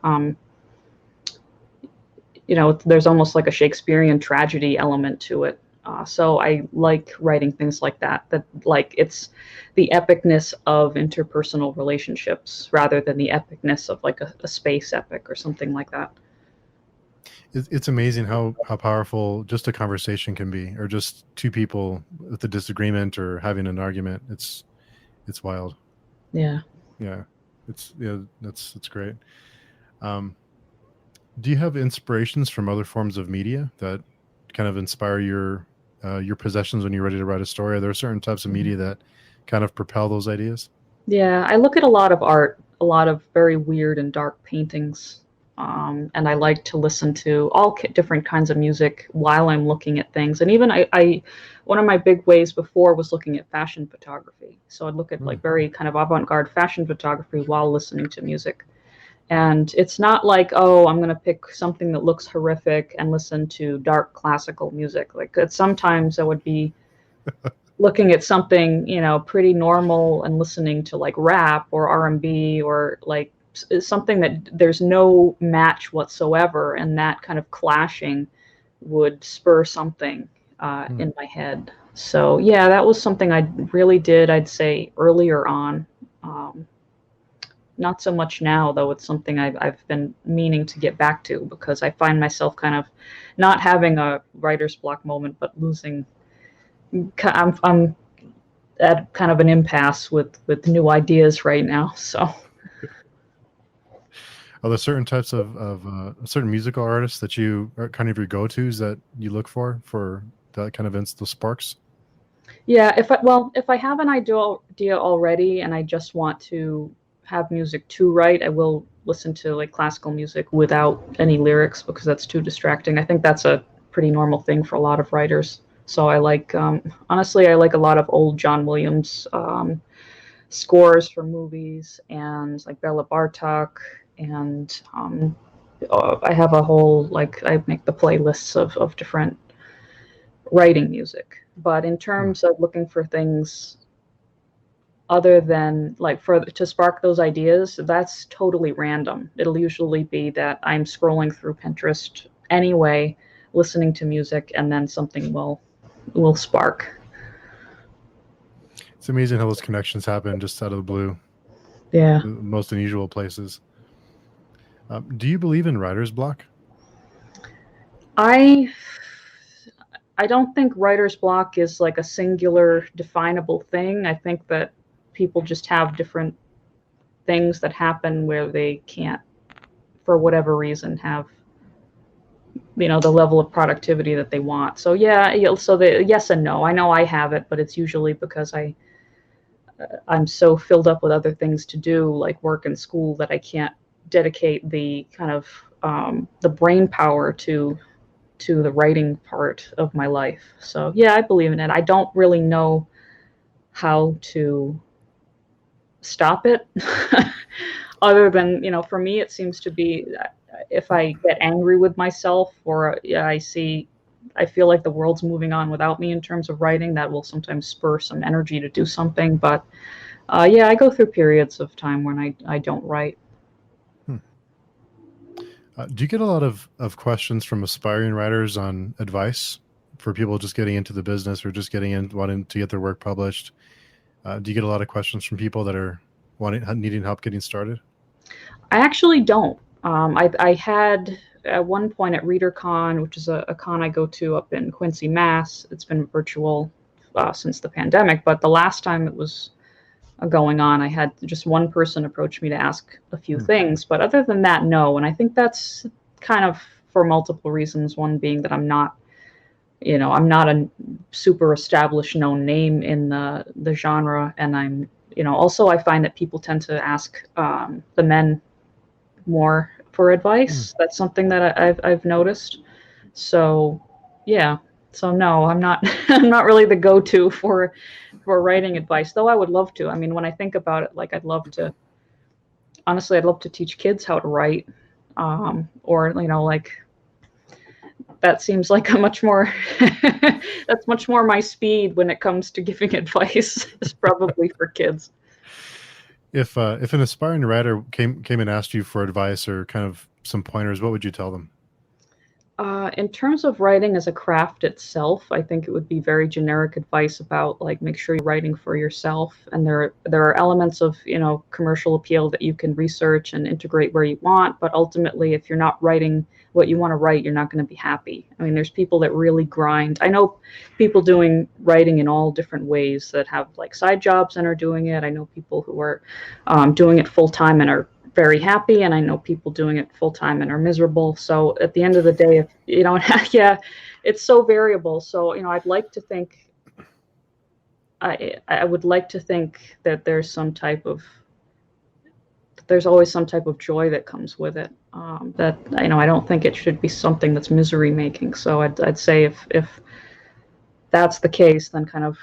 [SPEAKER 2] there's almost like a Shakespearean tragedy element to it. So I like writing things like that, that like it's the epicness of interpersonal relationships rather than the epicness of like a space epic or something like that.
[SPEAKER 1] It's amazing how powerful just a conversation can be, or just two people with a disagreement or having an argument. It's wild.
[SPEAKER 2] Yeah.
[SPEAKER 1] Yeah, that's great. Um, do you have inspirations from other forms of media that kind of inspire your possessions when you're ready to write a story? Are there certain types of
[SPEAKER 2] Mhm.
[SPEAKER 1] media that kind of propel those ideas?
[SPEAKER 2] Yeah, I look at a lot of art, a lot of very weird and dark paintings. And I like to listen to all different kinds of music while I'm looking at things. And even one of my big ways before was looking at fashion photography. So I'd look at
[SPEAKER 1] Hmm.
[SPEAKER 2] like very kind of avant-garde fashion photography while listening to music. And it's not like, oh, I'm going to pick something that looks horrific and listen to dark classical music. Like sometimes I would be looking at something, pretty normal and listening to like rap or R&B or like something that there's no match whatsoever, and that kind of clashing would spur something
[SPEAKER 1] Hmm.
[SPEAKER 2] in my head. So yeah, that was something I really did, I'd say, earlier on. Um, Not so much now, though. It's something I've been meaning to get back to because I find myself kind of not having a writer's block moment, but losing. I'm at kind of an impasse with new ideas right now. So
[SPEAKER 1] Are there certain types of certain musical artists that you are kind of your go-tos that you look for that kind of the sparks?
[SPEAKER 2] yeah, if I have an idea already and I just want to have music to write, I will listen to like classical music without any lyrics because that's too distracting. I think that's a pretty normal thing for a lot of writers. So I like, honestly, I like a lot of old John Williams scores for movies and like Bela Bartok, and I have a whole like I make the playlists of different writing music. But in
[SPEAKER 1] Hmm.
[SPEAKER 2] terms of looking for things other than like for to spark those ideas, that's totally random. It'll usually be that I'm scrolling through Pinterest anyway, listening to music, and then something will spark.
[SPEAKER 1] It's amazing how those connections happen just out of the blue,
[SPEAKER 2] Yeah.
[SPEAKER 1] the most unusual places. Do you believe in writer's block?
[SPEAKER 2] I I don't think writer's block is like a singular definable thing. I think that people just have different things that happen where they can't, for whatever reason, have the level of productivity that they want. So yeah, so the yes and no. I know I have it, but it's usually because I'm so filled up with other things to do, like work and school, that I can't dedicate the kind of the brain power to the writing part of my life. So yeah, I believe in it. I don't really know how to stop it. Other than, for me, it seems to be if I get angry with myself or yeah, I feel like the world's moving on without me in terms of writing, that will sometimes spur some energy to do something. But yeah, I go through periods of time when I don't write.
[SPEAKER 1] Hmm. Do you get a lot of questions from aspiring writers on advice for people just getting into the business or just getting in wanting to get their work published? Do you get a lot of questions from people that are needing help getting started?
[SPEAKER 2] I actually don't. I had at one point at ReaderCon, which is a con I go to up in Quincy, Mass. It's been virtual since the pandemic, but the last time it was going on, I had just one person approach me to ask a few
[SPEAKER 1] Hmm.
[SPEAKER 2] things. But other than that, no. And I think that's kind of for multiple reasons. One being that I'm not a super established known name in the genre, and also I find that people tend to ask the men more for
[SPEAKER 1] Hmm.
[SPEAKER 2] advice. That's something that I've noticed. So yeah. So no, I'm not I'm not really the go-to for writing advice, though I would love to. I mean, when I think about it, like I'd love to teach kids how to write. Or like that seems like a much more that's much more my speed when it comes to giving advice is probably for kids.
[SPEAKER 1] If an aspiring writer came and asked you for advice or kind of some pointers, what would you tell them?
[SPEAKER 2] In terms of writing as a craft itself, I think it would be very generic advice about like make sure you're writing for yourself, and there are elements of commercial appeal that you can research and integrate where you want. But ultimately, if you're not writing what you want to write, you're not going to be happy. I mean, there's people that really grind. I know people doing writing in all different ways that have like side jobs and are doing it. I know people who are doing it full time and are very happy, and I know people doing it full time and are miserable. So at the end of the day, if yeah, it's so variable. So I'd like to think I would like to think that there's always some type of joy that comes with it. That I don't think it should be something that's misery making. So I'd say if that's the case, then kind of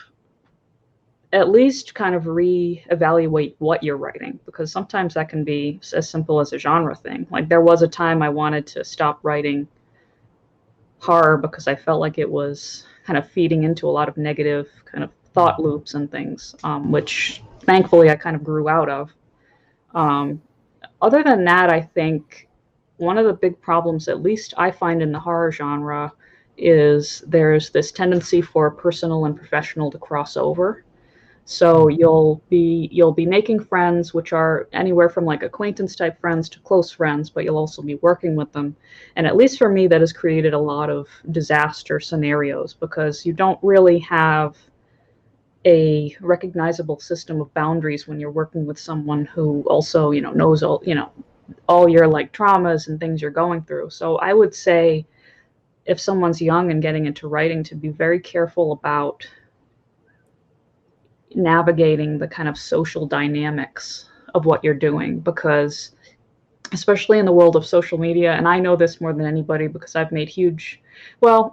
[SPEAKER 2] at least kind of re-evaluate what you're writing, because sometimes that can be as simple as a genre thing. Like there was a time I wanted to stop writing horror because I felt like it was kind of feeding into a lot of negative kind of thought loops and things, which thankfully I kind of grew out of. Um, Other than that, I think one of the big problems, at least I find in the horror genre, is there's this tendency for personal and professional to cross over. So you'll be making friends, which are anywhere from like acquaintance type friends to close friends, but you'll also be working with them. And at least for me, that has created a lot of disaster scenarios because you don't really have a recognizable system of boundaries when you're working with someone who also, knows all your like traumas and things you're going through. So I would say if someone's young and getting into writing, to be very careful about navigating the kind of social dynamics of what you're doing, because especially in the world of social media, and I know this more than anybody because I've made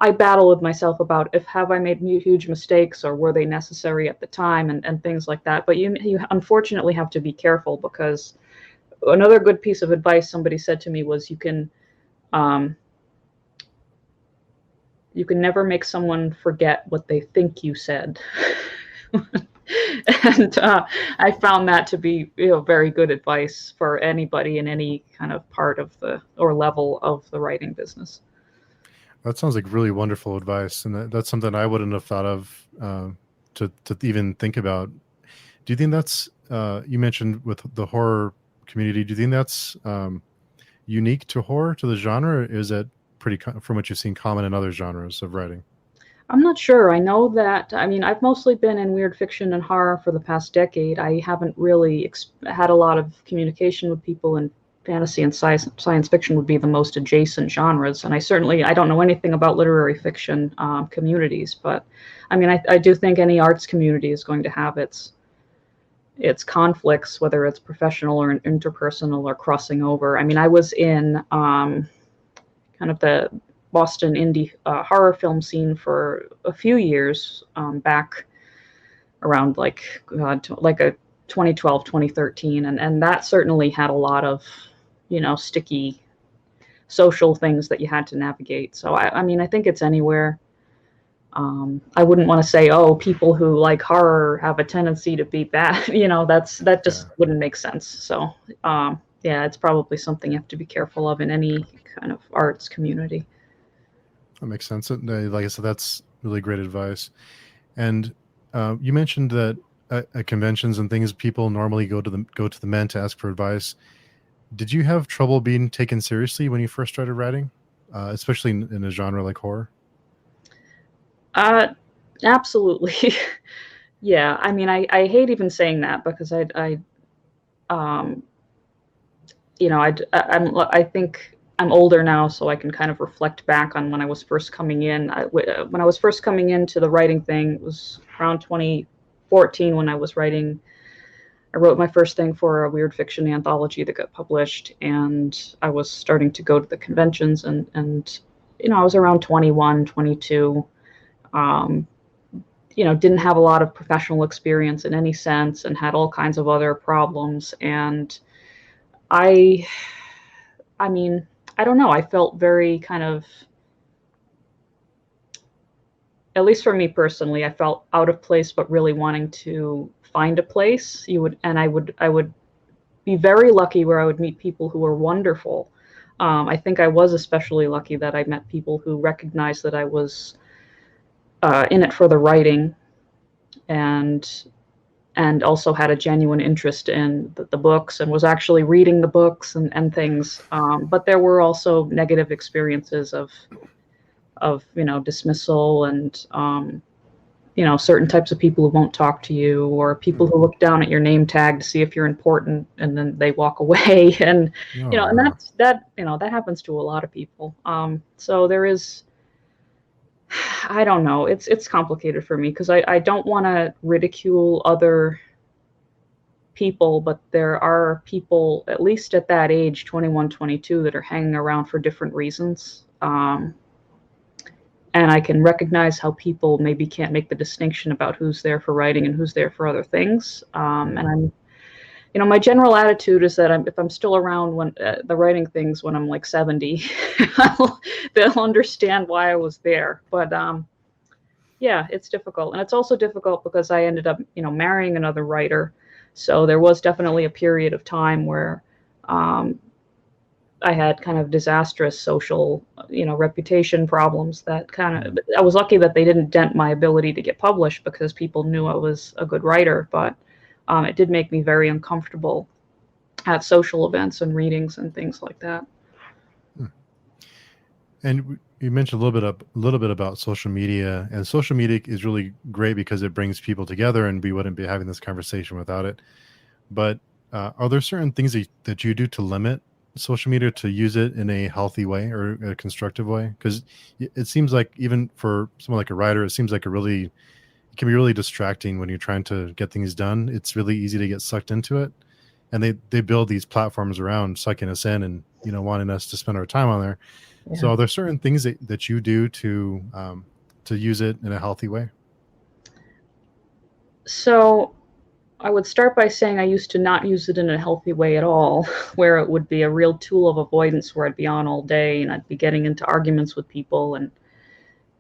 [SPEAKER 2] I battle with myself about if have I made huge mistakes or were they necessary at the time, and things like that. But you unfortunately have to be careful, because another good piece of advice somebody said to me was um, you can never make someone forget what they think you said. And I found that to be very good advice for anybody in any kind of part of the or level of the writing business.
[SPEAKER 1] That sounds like really wonderful advice, and that's something I wouldn't have thought of to even think about. Do you think that's you mentioned with the horror community? Do you think that's unique to horror, to the genre, or is it pretty, from what you've seen, common in other genres of writing?
[SPEAKER 2] I'm not sure. I know that, I mean, I've mostly been in weird fiction and horror for the past decade. I haven't really had a lot of communication with people, and fantasy and science fiction would be the most adjacent genres. And I don't know anything about literary fiction communities, but I mean, I do think any arts community is going to have its conflicts, whether it's professional or interpersonal or crossing over. I mean, I was in kind of the Boston indie horror film scene for a few years, back around like like a 2012, 2013, and that certainly had a lot of sticky social things that you had to navigate. So I mean, I think it's anywhere. I wouldn't want to say, oh, people who like horror have a tendency to be bad. That
[SPEAKER 1] Yeah,
[SPEAKER 2] just wouldn't make sense. So yeah, it's probably something you have to be careful of in any kind of arts community.
[SPEAKER 1] that makes sense. Like I said, that's really great advice. And you mentioned that at conventions and things, people normally go to the men to ask for advice. Did you have trouble being taken seriously when you first started writing, especially in a genre like horror?
[SPEAKER 2] Uh, Absolutely. Yeah. I mean, I hate even saying that because um, I think I'm older now, so I can kind of reflect back on when I was first coming in. When I was first coming into the writing thing, it was around 2014 when I wrote my first thing for a weird fiction anthology that got published, and I was starting to go to the conventions, and I was around 21, 22. Um, didn't have a lot of professional experience in any sense and had all kinds of other problems. And I, I mean, I don't know. I felt very kind of, at least for me personally, I felt out of place, but really wanting to find a place. I would be very lucky where I would meet people who were wonderful. I think I was especially lucky that I met people who recognized that I was in it for the writing, and also had a genuine interest in the books and was actually reading the books and things. But there were also negative experiences of dismissal, and certain types of people who won't talk to you, or people
[SPEAKER 1] Hmm.
[SPEAKER 2] who look down at your name tag to see if you're important and then they walk away. And
[SPEAKER 1] Oh
[SPEAKER 2] and
[SPEAKER 1] no.
[SPEAKER 2] that happens to a lot of people. So there is, I don't know, it's complicated for me because I don't want to ridicule other people, but there are people, at least at that age, 21, 22, that are hanging around for different reasons. And I can recognize how people maybe can't make the distinction about who's there for writing and who's there for other things. And
[SPEAKER 1] Hmm.
[SPEAKER 2] my general attitude is that if I'm still around when the writing things when I'm like 70, they'll understand why I was there. But Yeah, it's difficult. And it's also difficult because I ended up, marrying another writer. So there was definitely a period of time where um, I had kind of disastrous social, reputation problems that kind of,
[SPEAKER 1] Mm.
[SPEAKER 2] I was lucky that they didn't dent my ability to get published because people knew I was a good writer, but it did make me very uncomfortable at social events and readings and things like that.
[SPEAKER 1] Hmm. And you mentioned a little bit about social media, and social media is really great because it brings people together, and we wouldn't be having this conversation without it. But are there certain things that you do to limit social media to use it in a healthy way or a constructive way? Because it seems like even for someone like a writer, it seems like it can be really distracting when you're trying to get things done. It's really easy to get sucked into it, and they build these platforms around sucking us in and wanting us to spend our time on there.
[SPEAKER 2] Yeah.
[SPEAKER 1] So are there certain things that you do to use it in a healthy way?
[SPEAKER 2] So I would start by saying I used to not use it in a healthy way at all, where it would be a real tool of avoidance where I'd be on all day and I'd be getting into arguments with people, and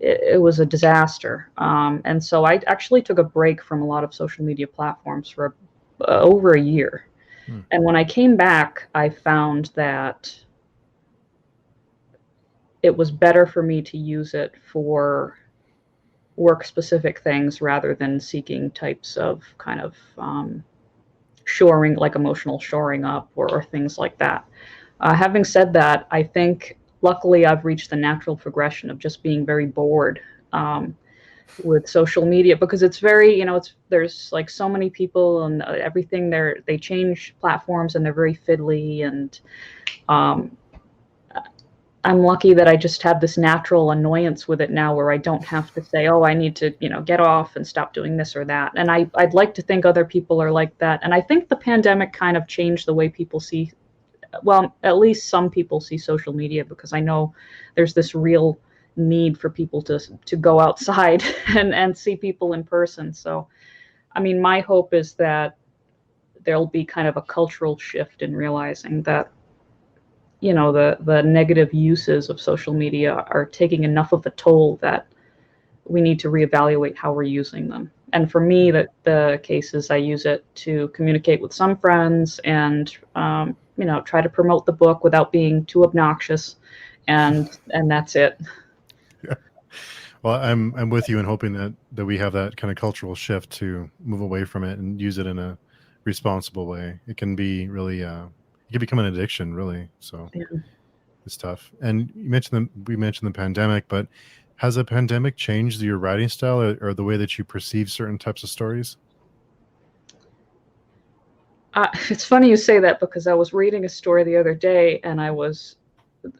[SPEAKER 2] it was a disaster. And so I actually took a break from a lot of social media platforms for over a year.
[SPEAKER 1] Hmm.
[SPEAKER 2] And when I came back, I found that it was better for me to use it for work specific things rather than seeking types of kind of shoring, like emotional shoring up or things like that. Having said that, I think luckily I've reached the natural progression of just being very bored with social media because it's very, there's like so many people and everything. They change platforms and they're very fiddly, and um, I'm lucky that I just have this natural annoyance with it now where I don't have to say, oh, I need to, get off and stop doing this or that. And I'd like to think other people are like that. And I think the pandemic kind of changed the way people see, well, at least some people see social media, because I know there's this real need for people to go outside and see people in person. So, I mean, my hope is that there'll be kind of a cultural shift in realizing that the negative uses of social media are taking enough of a toll that we need to reevaluate how we're using them. And for me, the case is I use it to communicate with some friends and try to promote the book without being too obnoxious, and that's it.
[SPEAKER 1] Yeah. Well, I'm with you in hoping that we have that kind of cultural shift to move away from it and use it in a responsible way. It can be really it can become an addiction, really. So
[SPEAKER 2] Yeah.
[SPEAKER 1] it's tough. And we mentioned the pandemic, but has the pandemic changed your writing style or the way that you perceive certain types of stories?
[SPEAKER 2] It's funny you say that because I was reading a story the other day, and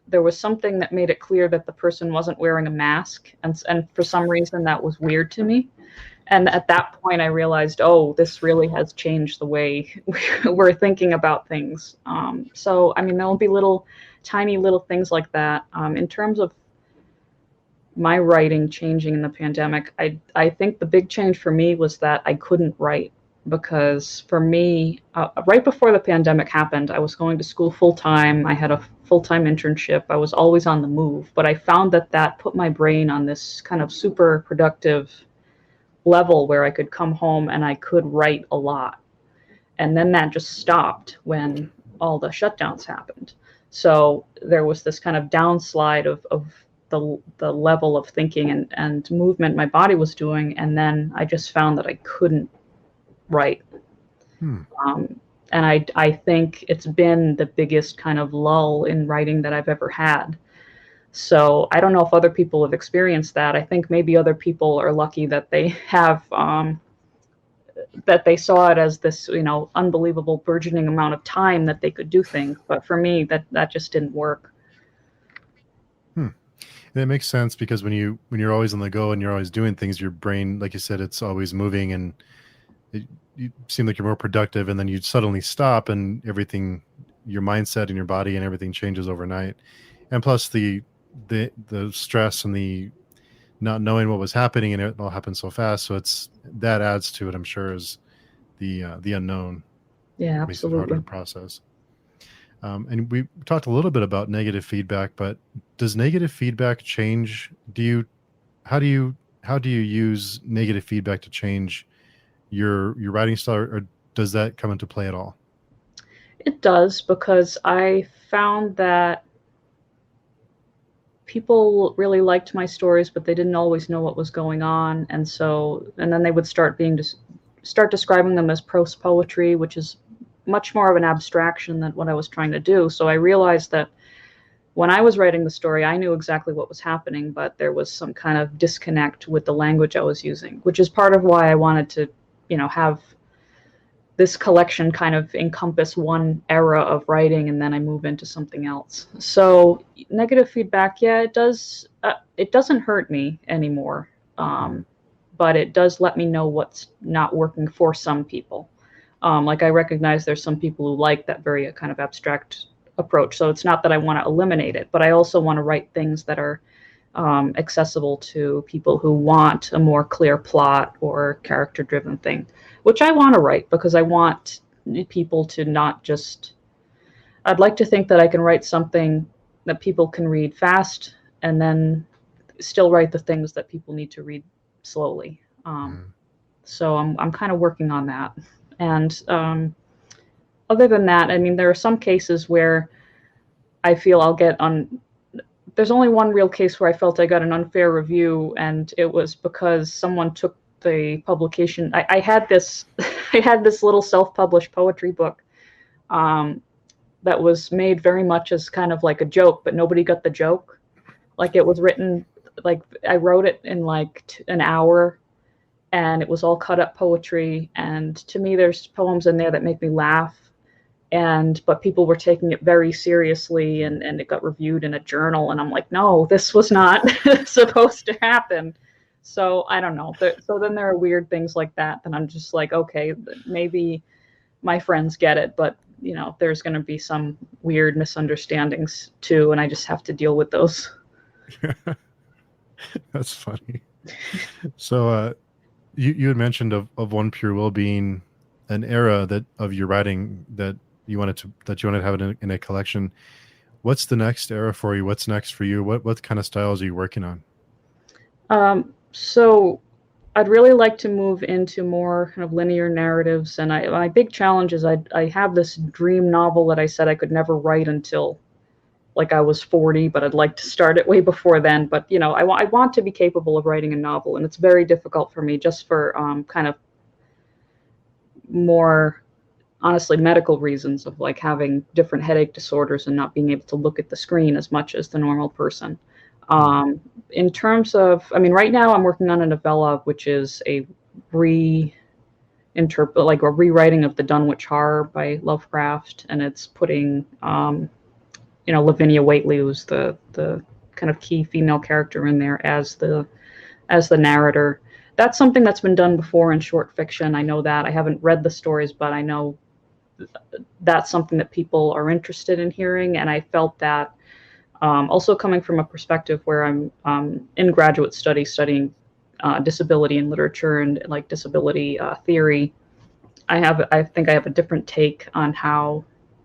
[SPEAKER 2] there was something that made it clear that the person wasn't wearing a mask, and for some reason that was weird to me. And at that point, I realized, oh, this really has changed the way we're thinking about things. So, I mean, there'll be tiny little things like that. In terms of my writing changing in the pandemic, I think the big change for me was that I couldn't write, because for me, right before the pandemic happened, I was going to school full time. I had a full time internship. I was always on the move, but I found that put my brain on this kind of super productive level where I could come home and I could write a lot. And then that just stopped when all the shutdowns happened. So there was this kind of downslide of the level of thinking and movement my body was doing. And then I just found that I couldn't write.
[SPEAKER 1] Hmm.
[SPEAKER 2] Um, and I think it's been the biggest kind of lull in writing that I've ever had. So I don't know if other people have experienced that. I think maybe other people are lucky that they have that they saw it as this, unbelievable burgeoning amount of time that they could do things. But for me, that just didn't work.
[SPEAKER 1] Hmm. And it makes sense because when you're always on the go and you're always doing things, your brain, like you said, it's always moving, and you seem like you're more productive, and then you suddenly stop and everything, your mindset and your body and everything changes overnight. And plus the stress and the not knowing what was happening, and it all happened so fast. So it's that adds to it, I'm sure, is the unknown
[SPEAKER 2] Yeah,
[SPEAKER 1] makes it harder to
[SPEAKER 2] absolutely.
[SPEAKER 1] process. And we talked a little bit about negative feedback, but does negative feedback change? How do you how do you use negative feedback to change your writing style, or does that come into play at all?
[SPEAKER 2] It does, because I found that people really liked my stories, but they didn't always know what was going on, and then they would start describing them as prose poetry, which is much more of an abstraction than what I was trying to do. So I realized that when I was writing the story, I knew exactly what was happening, but there was some kind of disconnect with the language I was using, which is part of why I wanted to, have this collection kind of encompass one era of writing, and then I move into something else. So negative feedback, yeah, it does. It doesn't hurt me anymore,
[SPEAKER 1] Mhm.
[SPEAKER 2] but it does let me know what's not working for some people. Like I recognize there's some people who like that very kind of abstract approach. So it's not that I want to eliminate it, but I also want to write things that are accessible to people who want a more clear plot or character driven thing, which I want to write because I want people to not just. I'd like to think that I can write something that people can read fast and then still write the things that people need to read slowly.
[SPEAKER 1] Mhm.
[SPEAKER 2] So I'm kind of working on that. And other than that, I mean, there are some cases where I feel I'll get on. There's only one real case where I felt I got an unfair review, and it was because someone took the publication. I had this, I had this little self-published poetry book um, that was made very much as kind of like a joke, but nobody got the joke. Like it was written, like I wrote it in like an hour, and it was all cut up poetry. And to me, there's poems in there that make me laugh, but people were taking it very seriously, and it got reviewed in a journal, and I'm like, no, this was not supposed to happen. So I don't know. So then there are weird things like that I'm just like, okay, maybe my friends get it, but there's going to be some weird misunderstandings too, and I just have to deal with those.
[SPEAKER 1] That's funny. So, you had mentioned of One Pure Will being an era that of your writing that you wanted to have it in a collection. What's the next era for you? What's next for you? What kind of styles are you working on?
[SPEAKER 2] So I'd really like to move into more kind of linear narratives, and my big challenge is I have this dream novel that I said I could never write until like I was 40, but I'd like to start it way before then. But I want to be capable of writing a novel, and it's very difficult for me just for kind of more honestly medical reasons of like having different headache disorders and not being able to look at the screen as much as the normal person.
[SPEAKER 1] Hmm.
[SPEAKER 2] In terms of, I mean, right now I'm working on a novella which is a like a rewriting of the Dunwich Horror by Lovecraft, and it's putting Lavinia Waitley, who's the kind of key female character in there, as the narrator. That's something that's been done before in short fiction. I know that. I haven't read the stories, but I know that's something that people are interested in hearing. And I felt that also coming from a perspective where I'm in graduate studies studying disability in literature and like disability theory. I think I have a different take on how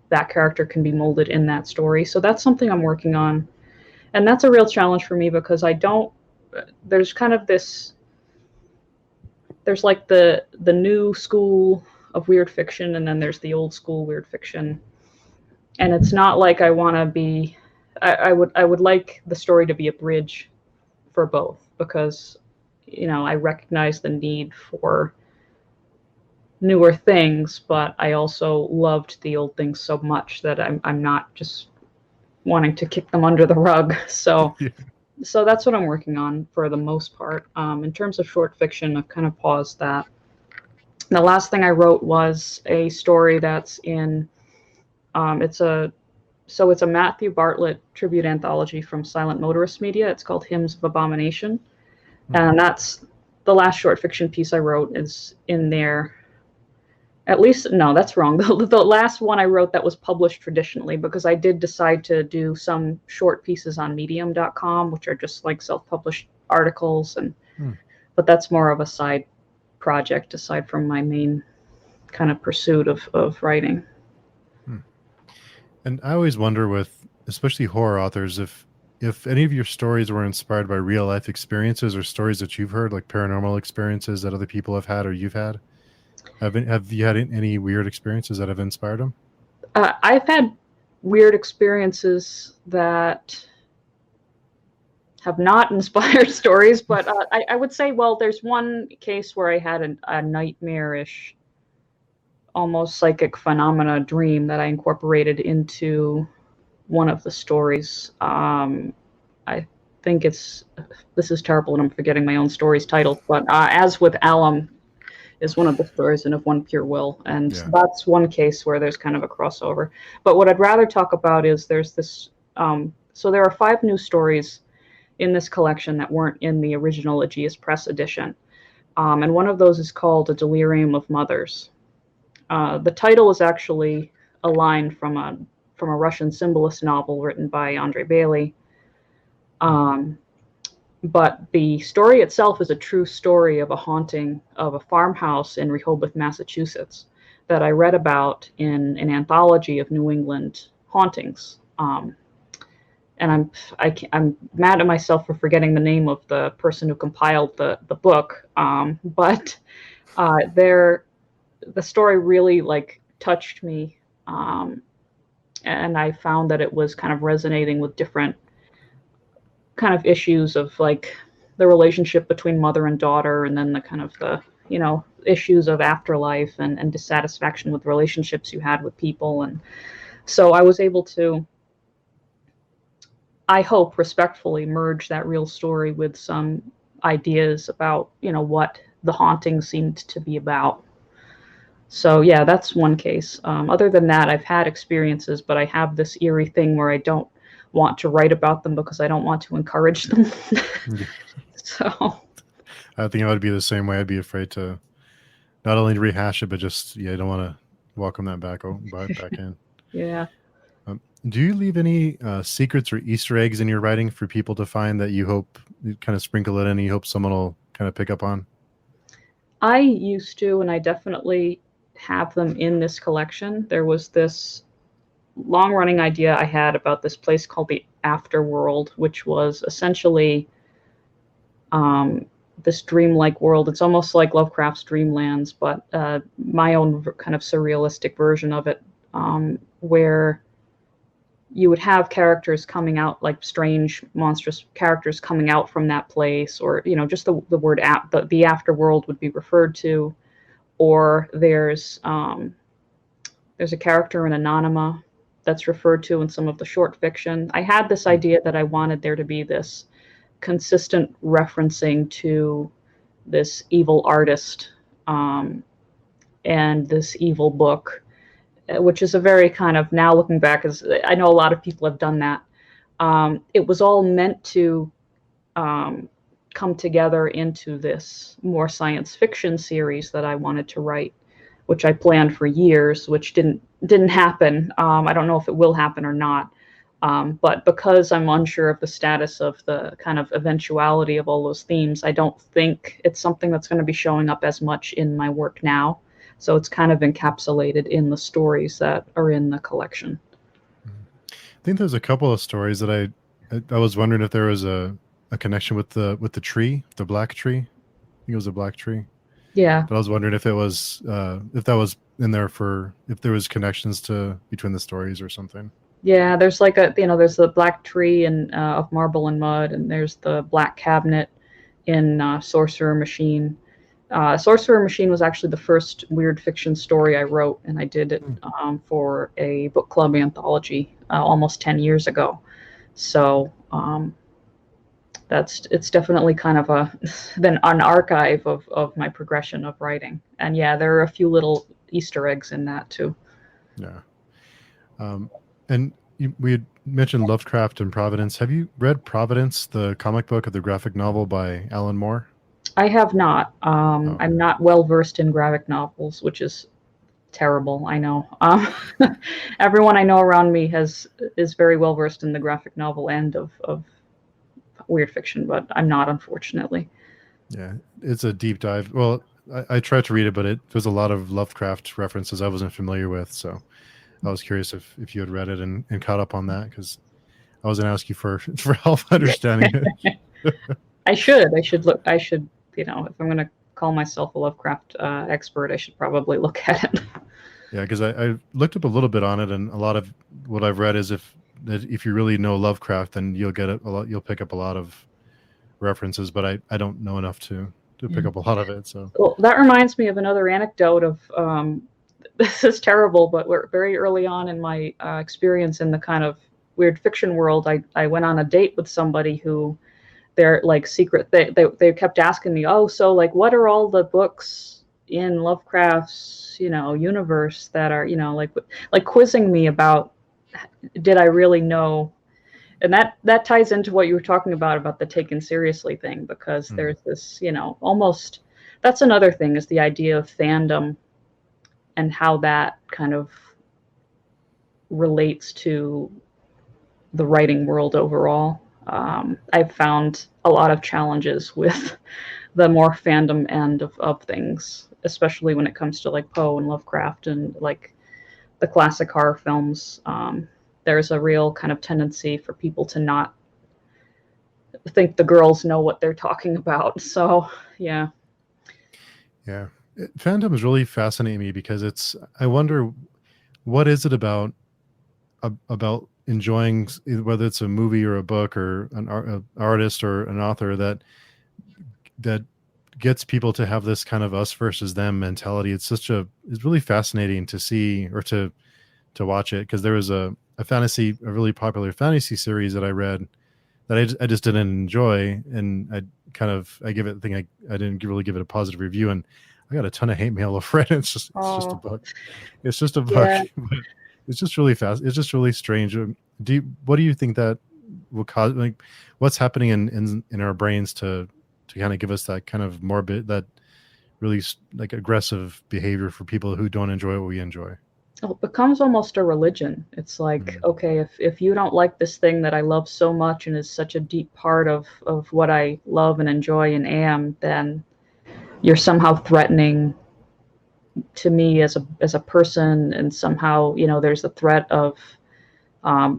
[SPEAKER 2] that character can be molded in that story. So that's something I'm working on. And that's a real challenge for me because I don't, there's kind of this, there's like the new school of weird fiction, and then there's the old school weird fiction. And it's not like I want to be, I would like the story to be a bridge for both, because I recognize the need for newer things, but I also loved the old things so much that I'm not just wanting to kick them under the rug.
[SPEAKER 1] Yeah.
[SPEAKER 2] So that's what I'm working on for the most part. In terms of short fiction, I've kind of paused that. The last thing I wrote was a story that's in it's a it's a Matthew Bartlett tribute anthology from Silent Motorist Media. It's called Hymns of Abomination,
[SPEAKER 1] Hmm.
[SPEAKER 2] and that's the last short fiction piece I wrote is in there. At least, no, that's wrong. The last one I wrote that was published traditionally, because I did decide to do some short pieces on medium.com, which are just like self-published articles,
[SPEAKER 1] Hmm.
[SPEAKER 2] but that's more of a side project aside from my main kind of pursuit of writing.
[SPEAKER 1] Hmm. And I always wonder with especially horror authors if if any of your stories were inspired by real life experiences or stories that you've heard, like paranormal experiences that other people have had or you've had. Have you had any weird experiences that have inspired them?
[SPEAKER 2] I've had weird experiences that have not inspired stories, but I would say, well, there's one case where I had a nightmarish, almost psychic phenomena dream that I incorporated into one of the stories. I think this is terrible, and I'm forgetting my own story's title. But as with Alum is one of the stories, and of One Pure Will, and
[SPEAKER 1] Yeah.
[SPEAKER 2] that's one case where there's kind of a crossover. But what I'd rather talk about is there's this. So there are 5 new stories in this collection that weren't in the original Aegeus Press edition, and one of those is called A Delirium of Mothers. The title is actually a line from a Russian symbolist novel written by Andre Bailey. Um, but the story itself is a true story of a haunting of a farmhouse in Rehoboth, Massachusetts, that I read about in an anthology of New England hauntings. And I'm mad at myself for forgetting the name of the person who compiled the book. But there, the story really like touched me, and I found that it was kind of resonating with different kind of issues of like the relationship between mother and daughter, and then the kind of the issues of afterlife and dissatisfaction with relationships you had with people. And so I was able to, I hope, respectfully merge that real story with some ideas about what the haunting seemed to be about. So yeah, that's one case. Other than that, I've had experiences, but I have this eerie thing where I don't want to write about them because I don't want to encourage them.
[SPEAKER 1] Yeah.
[SPEAKER 2] So
[SPEAKER 1] I think I would be the same way. I'd be afraid to not only rehash it, but just, yeah, I don't want to welcome that back in.
[SPEAKER 2] yeah.
[SPEAKER 1] Do you leave any secrets or Easter eggs in your writing for people to find that you hope you kind of sprinkle it in and you hope someone will kind of pick up on?
[SPEAKER 2] I used to, and I definitely have them in this collection. There was this long running idea I had about this place called the Afterworld, which was essentially um, this dreamlike world. It's almost like Lovecraft's Dreamlands, but my own kind of surrealistic version of it, where you would have characters coming out, like strange, monstrous characters coming out from that place, or just the word the afterworld would be referred to, or there's a character in Anonyma that's referred to in some of the short fiction. I had this
[SPEAKER 1] Hmm.
[SPEAKER 2] idea that I wanted there to be this consistent referencing to this evil artist, and this evil book, which is a very kind of, now looking back, as I know a lot of people have done that. It was all meant to um, come together into this more science fiction series that I wanted to write, which I planned for years, which didn't happen. I don't know if it will happen or not. But because I'm unsure of the status of the kind of eventuality of all those themes, I don't think it's something that's going to be showing up as much in my work now. So it's kind of encapsulated in the stories that are in the collection.
[SPEAKER 1] I think there's a couple of stories that I was wondering if there was a connection with the tree, the black tree. I think it was a black tree.
[SPEAKER 2] Yeah.
[SPEAKER 1] But I was wondering if that was in there for if there was connections to between the stories or something.
[SPEAKER 2] Yeah, there's like there's the black tree and of marble and mud, and there's the black cabinet in Sorcerer Machine. Sorcerer Machine was actually the first weird fiction story I wrote, and I did it
[SPEAKER 1] Hmm.
[SPEAKER 2] for a book club anthology almost 10 years ago. So it's definitely kind of then an archive of my progression of writing. And yeah, there are a few little Easter eggs in that too.
[SPEAKER 1] Yeah. And we had mentioned Lovecraft and Providence. Have you read Providence, the comic book of the graphic novel by Alan Moore?
[SPEAKER 2] I have not.
[SPEAKER 1] Oh,
[SPEAKER 2] I'm not well versed in graphic novels, which is terrible. I know. Everyone I know around me is very well versed in the graphic novel end of weird fiction, but I'm not, unfortunately.
[SPEAKER 1] yeah. It's a deep dive. Well, I tried to read it, but there's a lot of Lovecraft references I wasn't familiar with. So I was curious if you had read it and caught up on that because I was going to ask you for for help understanding it.
[SPEAKER 2] I should look. I should. You know, if I'm going to call myself a Lovecraft expert, I should probably look at it.
[SPEAKER 1] Yeah, because I looked up a little bit on it, and a lot of what I've read is if you really know Lovecraft, then you'll get a lot. You'll pick up a lot of references, but I don't know enough to pick
[SPEAKER 2] Yeah.
[SPEAKER 1] up a lot of it. So
[SPEAKER 2] Well, that reminds me of another anecdote of this is terrible, but we're very early on in my experience in the kind of weird fiction world. I went on a date with somebody who they're like secret. They kept asking me, oh, so like, what are all the books in Lovecraft's universe that are like quizzing me about did I really know. And that ties into what you were talking about the taken seriously thing, because
[SPEAKER 1] mm,
[SPEAKER 2] there's this almost that's another thing is the idea of fandom and how that kind of relates to the writing world overall. I've found a lot of challenges with the more fandom end of things, especially when it comes to like Poe and Lovecraft and like the classic horror films. There's a real kind of tendency for people to not think the girls know what they're talking about. So, yeah.
[SPEAKER 1] yeah, fandom is really fascinating me because I wonder what is it about enjoying whether it's a movie or a book or an artist or an author that gets people to have this kind of us versus them mentality. It's really fascinating to see or to watch it, because there was a really popular fantasy series that I read that I just didn't enjoy, and I give it, I didn't really give it a positive review, and I got a ton of hate mail over it. It's just a
[SPEAKER 2] Oh,
[SPEAKER 1] book. It's just a book.
[SPEAKER 2] yeah.
[SPEAKER 1] But it's just really fast. It's just really strange. What do you think that will cause, like, what's happening in our brains to kind of give us that kind of morbid, that really like aggressive behavior for people who don't enjoy what we enjoy?
[SPEAKER 2] Oh, it becomes almost a religion. It's like,
[SPEAKER 1] Mm,
[SPEAKER 2] okay, if you don't like this thing that I love so much and is such a deep part of what I love and enjoy and am, then you're somehow threatening to me as a person, and somehow there's a threat of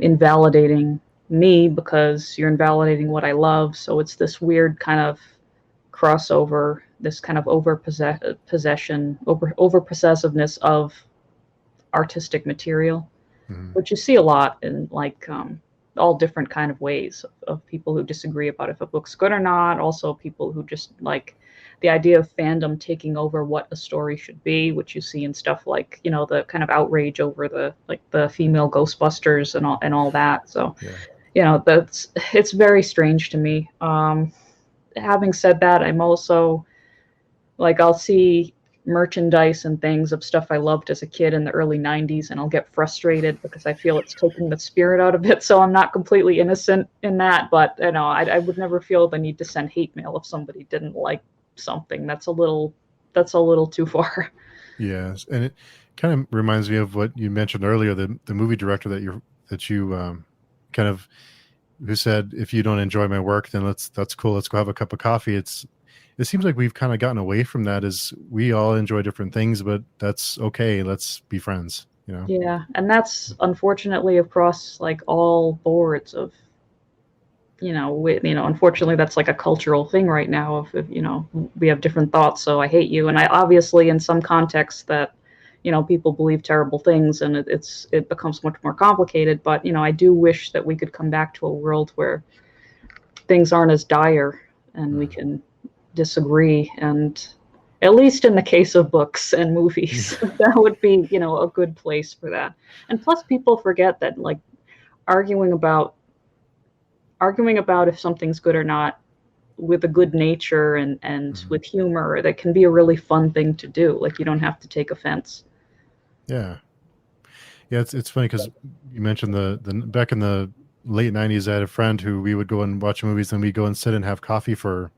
[SPEAKER 2] invalidating me because you're invalidating what I love. So it's this weird kind of crossover, this kind of over possessiveness of artistic material,
[SPEAKER 1] mm,
[SPEAKER 2] which you see a lot in like all different kind of ways of people who disagree about if a book's good or not. Also, people who just like the idea of fandom taking over what a story should be, which you see in stuff like the kind of outrage over the female Ghostbusters and all that. So
[SPEAKER 1] yeah.
[SPEAKER 2] it's very strange to me. Having said that, I'm also like I'll see merchandise and things of stuff I loved as a kid in the early 90s, and I'll get frustrated because I feel it's taking the spirit out of it. So I'm not completely innocent in that, but I would never feel the need to send hate mail if somebody didn't like something. That's a little too far.
[SPEAKER 1] Yes, and it kind of reminds me of what you mentioned earlier, the movie director that you kind of, who said, if you don't enjoy my work, then that's cool. Let's go have a cup of coffee. It seems like we've kind of gotten away from that. As we all enjoy different things, but that's okay. Let's be friends.
[SPEAKER 2] Yeah, and that's unfortunately across like all boards of unfortunately that's like a cultural thing right now of we have different thoughts, so I hate you. And I obviously in some contexts that people believe terrible things, and it becomes much more complicated. But I do wish that we could come back to a world where things aren't as dire and we
[SPEAKER 1] Mm.
[SPEAKER 2] can disagree, and at least in the case of books and movies that would be a good place for that. And plus people forget that like arguing about arguing about if something's good or not with a good nature and
[SPEAKER 1] Mhm.
[SPEAKER 2] with humor, that can be a really fun thing to do. Like you don't have to take offense.
[SPEAKER 1] Yeah, yeah. It's funny because you mentioned the back in the late '90s, I had a friend who we would go and watch movies, and we'd go and sit and have coffee for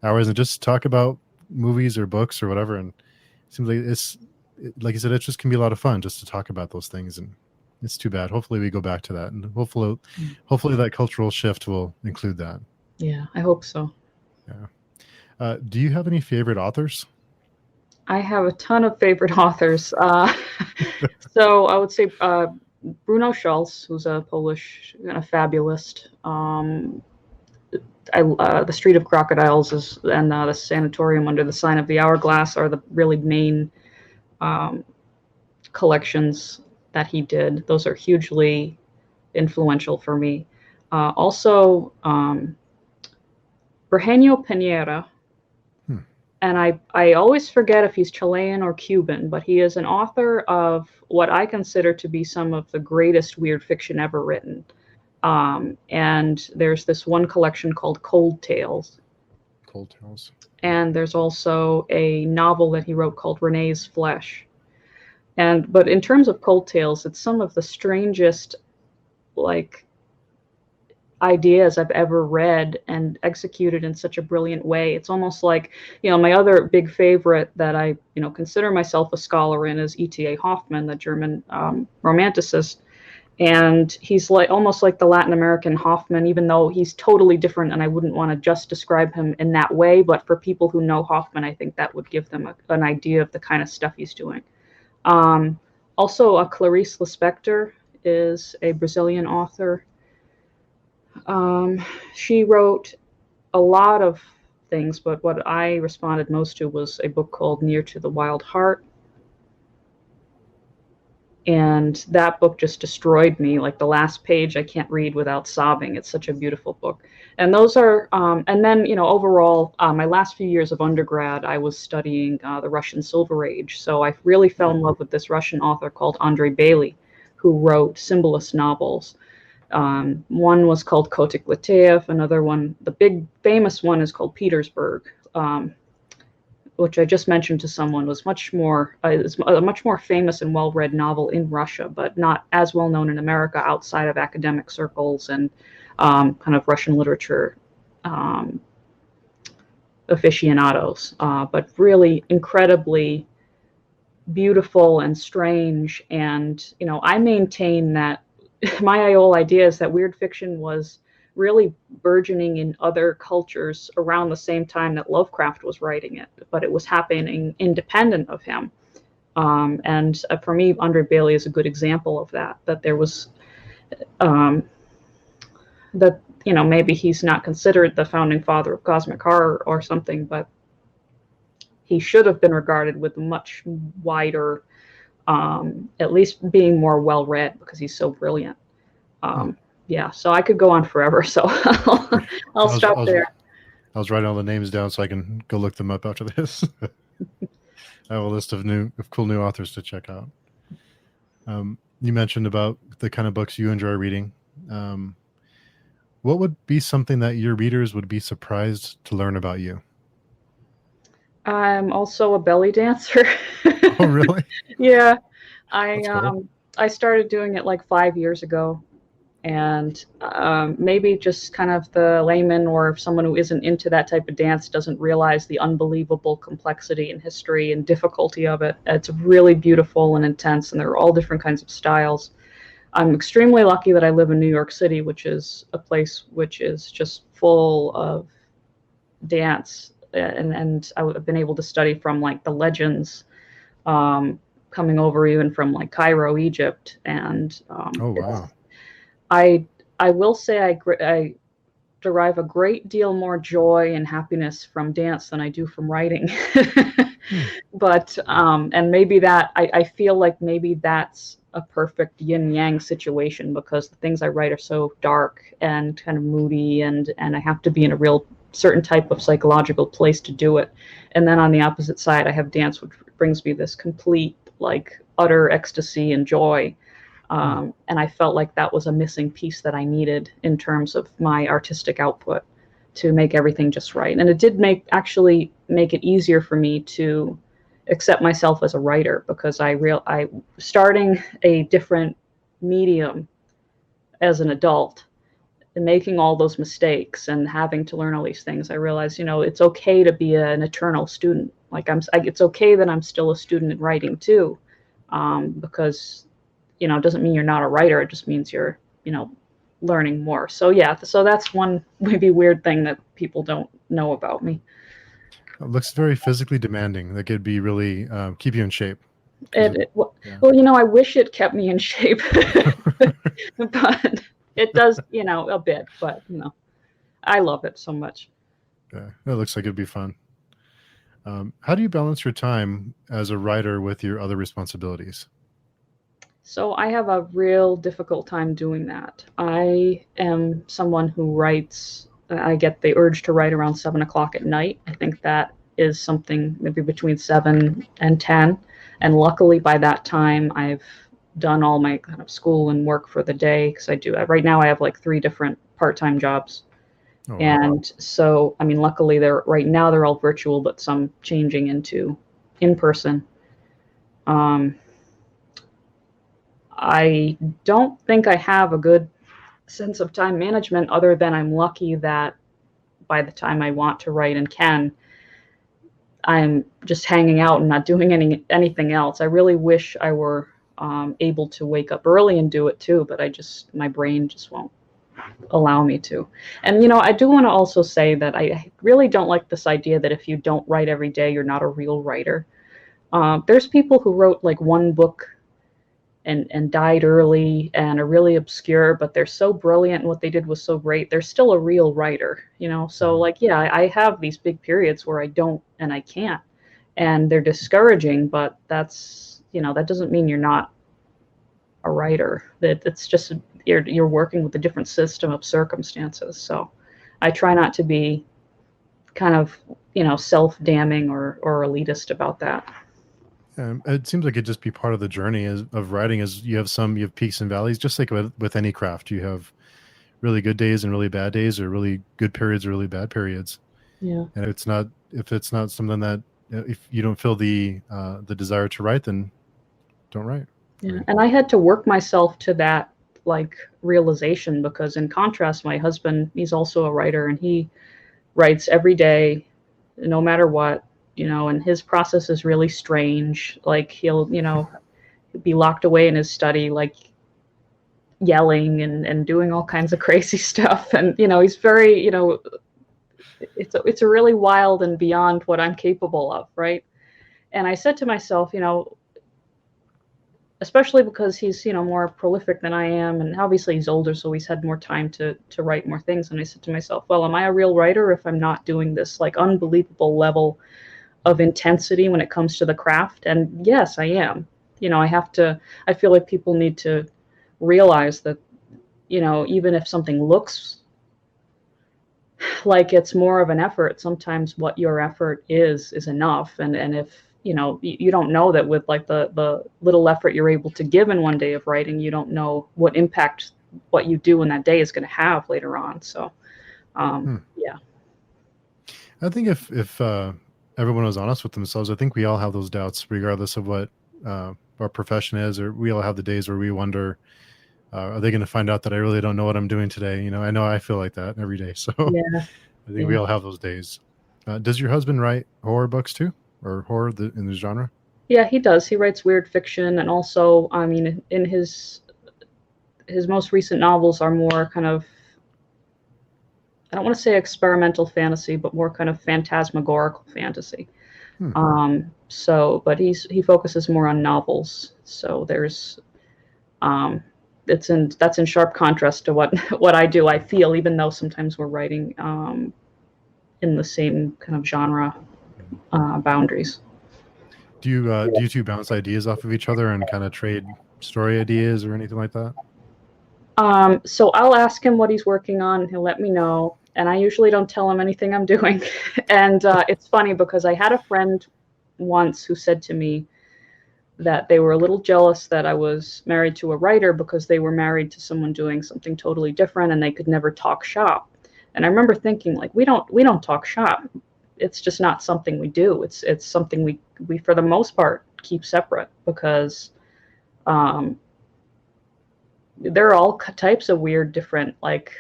[SPEAKER 1] hours and just talk about movies or books or whatever. And it seems like like you said, it just can be a lot of fun just to talk about those things. And it's too bad. Hopefully we go back to that, and hopefully that cultural shift will include that.
[SPEAKER 2] Yeah, I hope so.
[SPEAKER 1] Yeah. Do you have any favorite authors?
[SPEAKER 2] I have a ton of favorite authors. So I would say Bruno Schulz, who's a Polish kind of fabulist. The Street of Crocodiles and the Sanatorium Under the Sign of the Hourglass are the really main um, collections that he did. Those are hugely influential for me. Also, Eugenio Pinera,
[SPEAKER 1] Hmm.
[SPEAKER 2] and I always forget if he's Chilean or Cuban, but he is an author of what I consider to be some of the greatest weird fiction ever written. And there's this one collection called Cold Tales.
[SPEAKER 1] Cold Tales.
[SPEAKER 2] And there's also a novel that he wrote called Renee's Flesh. But in terms of Cold Tales, it's some of the strangest like ideas I've ever read and executed in such a brilliant way. It's almost like, my other big favorite that I, consider myself a scholar in is E.T.A. Hoffmann, the German romanticist. And he's like almost like the Latin American Hoffman, even though he's totally different. And I wouldn't want to just describe him in that way. But for people who know Hoffman, I think that would give them an idea of the kind of stuff he's doing. Also, Clarice Lispector is a Brazilian author. She wrote a lot of things, but what I responded most to was a book called Near to the Wild Heart. And that book just destroyed me. Like the last page, I can't read without sobbing. It's such a beautiful book. And those are, and then, overall, my last few years of undergrad, I was studying the Russian Silver Age. So I really fell in love with this Russian author called Andrei Bely, who wrote symbolist novels. One was called Kotik Leteyev. Another one, the big famous one, is called Petersburg, which I just mentioned to someone, was much more a much more famous and well-read novel in Russia, but not as well known in America outside of academic circles and kind of Russian literature aficionados. But really incredibly beautiful and strange. And I maintain that my whole idea is that weird fiction was really burgeoning in other cultures around the same time that Lovecraft was writing it, but it was happening independent of him. And for me, Andrei Bely is a good example of that. That there was that maybe he's not considered the founding father of cosmic horror or something, but he should have been regarded with much wider, at least being more well read because he's so brilliant. Yeah, so I could go on forever, so I'll stop there.
[SPEAKER 1] I was writing all the names down so I can go look them up after this. I have a list of cool new authors to check out. You mentioned about the kind of books you enjoy reading. What would be something that your readers would be surprised to learn about you?
[SPEAKER 2] I'm also a belly dancer.
[SPEAKER 1] Oh, really?
[SPEAKER 2] Yeah,
[SPEAKER 1] Cool.
[SPEAKER 2] I started doing it like 5 years ago. And maybe just kind of the layman or someone who isn't into that type of dance doesn't realize the unbelievable complexity and history and difficulty of it. It's really beautiful and intense, and there are all different kinds of styles. I'm extremely lucky that I live in New York City, which is a place which is just full of dance. And I've been able to study from like the legends coming over even from like Cairo, Egypt. And
[SPEAKER 1] Oh, wow.
[SPEAKER 2] I will say I derive a great deal more joy and happiness from dance than I do from writing. But and maybe that I feel like maybe that's a perfect yin yang situation because the things I write are so dark and kind of moody, and I have to be in a real certain type of psychological place to do it. And then on the opposite side, I have dance, which brings me this complete like utter ecstasy and joy. And I felt like that was a missing piece that I needed in terms of my artistic output to make everything just right. And it did actually make it easier for me to accept myself as a writer because I starting a different medium as an adult and making all those mistakes and having to learn all these things, I realized, it's okay to be an eternal student. Like it's okay that I'm still a student in writing too, because it doesn't mean you're not a writer. It just means you're, learning more. So yeah, so that's one maybe weird thing that people don't know about me.
[SPEAKER 1] It looks very physically demanding. That could be really keep you in shape. because of yeah.
[SPEAKER 2] Well, I wish it kept me in shape, but it does, a bit. But I love it so much.
[SPEAKER 1] Yeah, it looks like it'd be fun. How do you balance your time as a writer with your other responsibilities?
[SPEAKER 2] So I have a real difficult time doing that. I am someone who writes. I get the urge to write around 7 o'clock at night. I think that is something maybe between 7 and 10. And luckily, by that time, I've done all my kind of school and work for the day because I do. Right now, I have like 3 different part-time jobs,
[SPEAKER 1] Oh, wow.
[SPEAKER 2] and so I mean, luckily, they're all virtual, but some changing into in person. Um, I don't think I have a good sense of time management other than I'm lucky that by the time I want to write and can, I'm just hanging out and not doing anything else. I really wish I were able to wake up early and do it too, but my brain just won't allow me to. And I do want to also say that I really don't like this idea that if you don't write every day, you're not a real writer. There's people who wrote like one book and died early and are really obscure, but they're so brilliant and what they did was so great. They're still a real writer. So like, yeah, I have these big periods where I don't and I can't, and they're discouraging, but that doesn't mean you're not a writer. That it's just you're working with a different system of circumstances. So I try not to be kind of self-damning or elitist about that.
[SPEAKER 1] It seems like it'd just be part of the journey of writing. Is you have peaks and valleys, just like with any craft. You have really good days and really bad days, or really good periods or really bad periods.
[SPEAKER 2] Yeah.
[SPEAKER 1] And if it's not something that if you don't feel the desire to write, then don't write.
[SPEAKER 2] Yeah,
[SPEAKER 1] Right.
[SPEAKER 2] and I had to work myself to that like realization because in contrast, my husband, he's also a writer and he writes every day, no matter what, and his process is really strange. Like he'll, be locked away in his study, like yelling and doing all kinds of crazy stuff. And, he's very, it's a really wild and beyond what I'm capable of, right? And I said to myself, especially because he's more prolific than I am, and obviously he's older, so he's had more time to write more things. And I said to myself, well, am I a real writer if I'm not doing this like unbelievable level of intensity when it comes to the craft? And yes, I am. I feel like people need to realize that even if something looks like it's more of an effort, sometimes what your effort is enough. And if you don't know that with like the little effort you're able to give in one day of writing, you don't know what impact what you do in that day is going to have later on. So yeah.
[SPEAKER 1] I think if everyone was honest with themselves, I think we all have those doubts, regardless of what our profession is, or we all have the days where we wonder, are they going to find out that I really don't know what I'm doing today? I know I feel like that every day. So
[SPEAKER 2] Yeah.
[SPEAKER 1] I think we all have those days. Does your husband write horror books too, or horror in the genre?
[SPEAKER 2] Yeah, he does. He writes weird fiction, and also, I mean, in his most recent novels are more kind of, I don't want to say experimental fantasy, but more kind of phantasmagorical fantasy. But he focuses more on novels. So there's, that's in sharp contrast to what what I do. I feel, even though sometimes we're writing in the same kind of genre boundaries.
[SPEAKER 1] Do you two bounce ideas off of each other and kind of trade story ideas or anything like that?
[SPEAKER 2] So I'll ask him what he's working on. He'll let me know, and I usually don't tell him anything I'm doing. And it's funny because I had a friend once who said to me that they were a little jealous that I was married to a writer because they were married to someone doing something totally different and they could never talk shop. And I remember thinking, like, we don't talk shop. It's just not something we do. It's something we for the most part keep separate because there are all types of weird, different like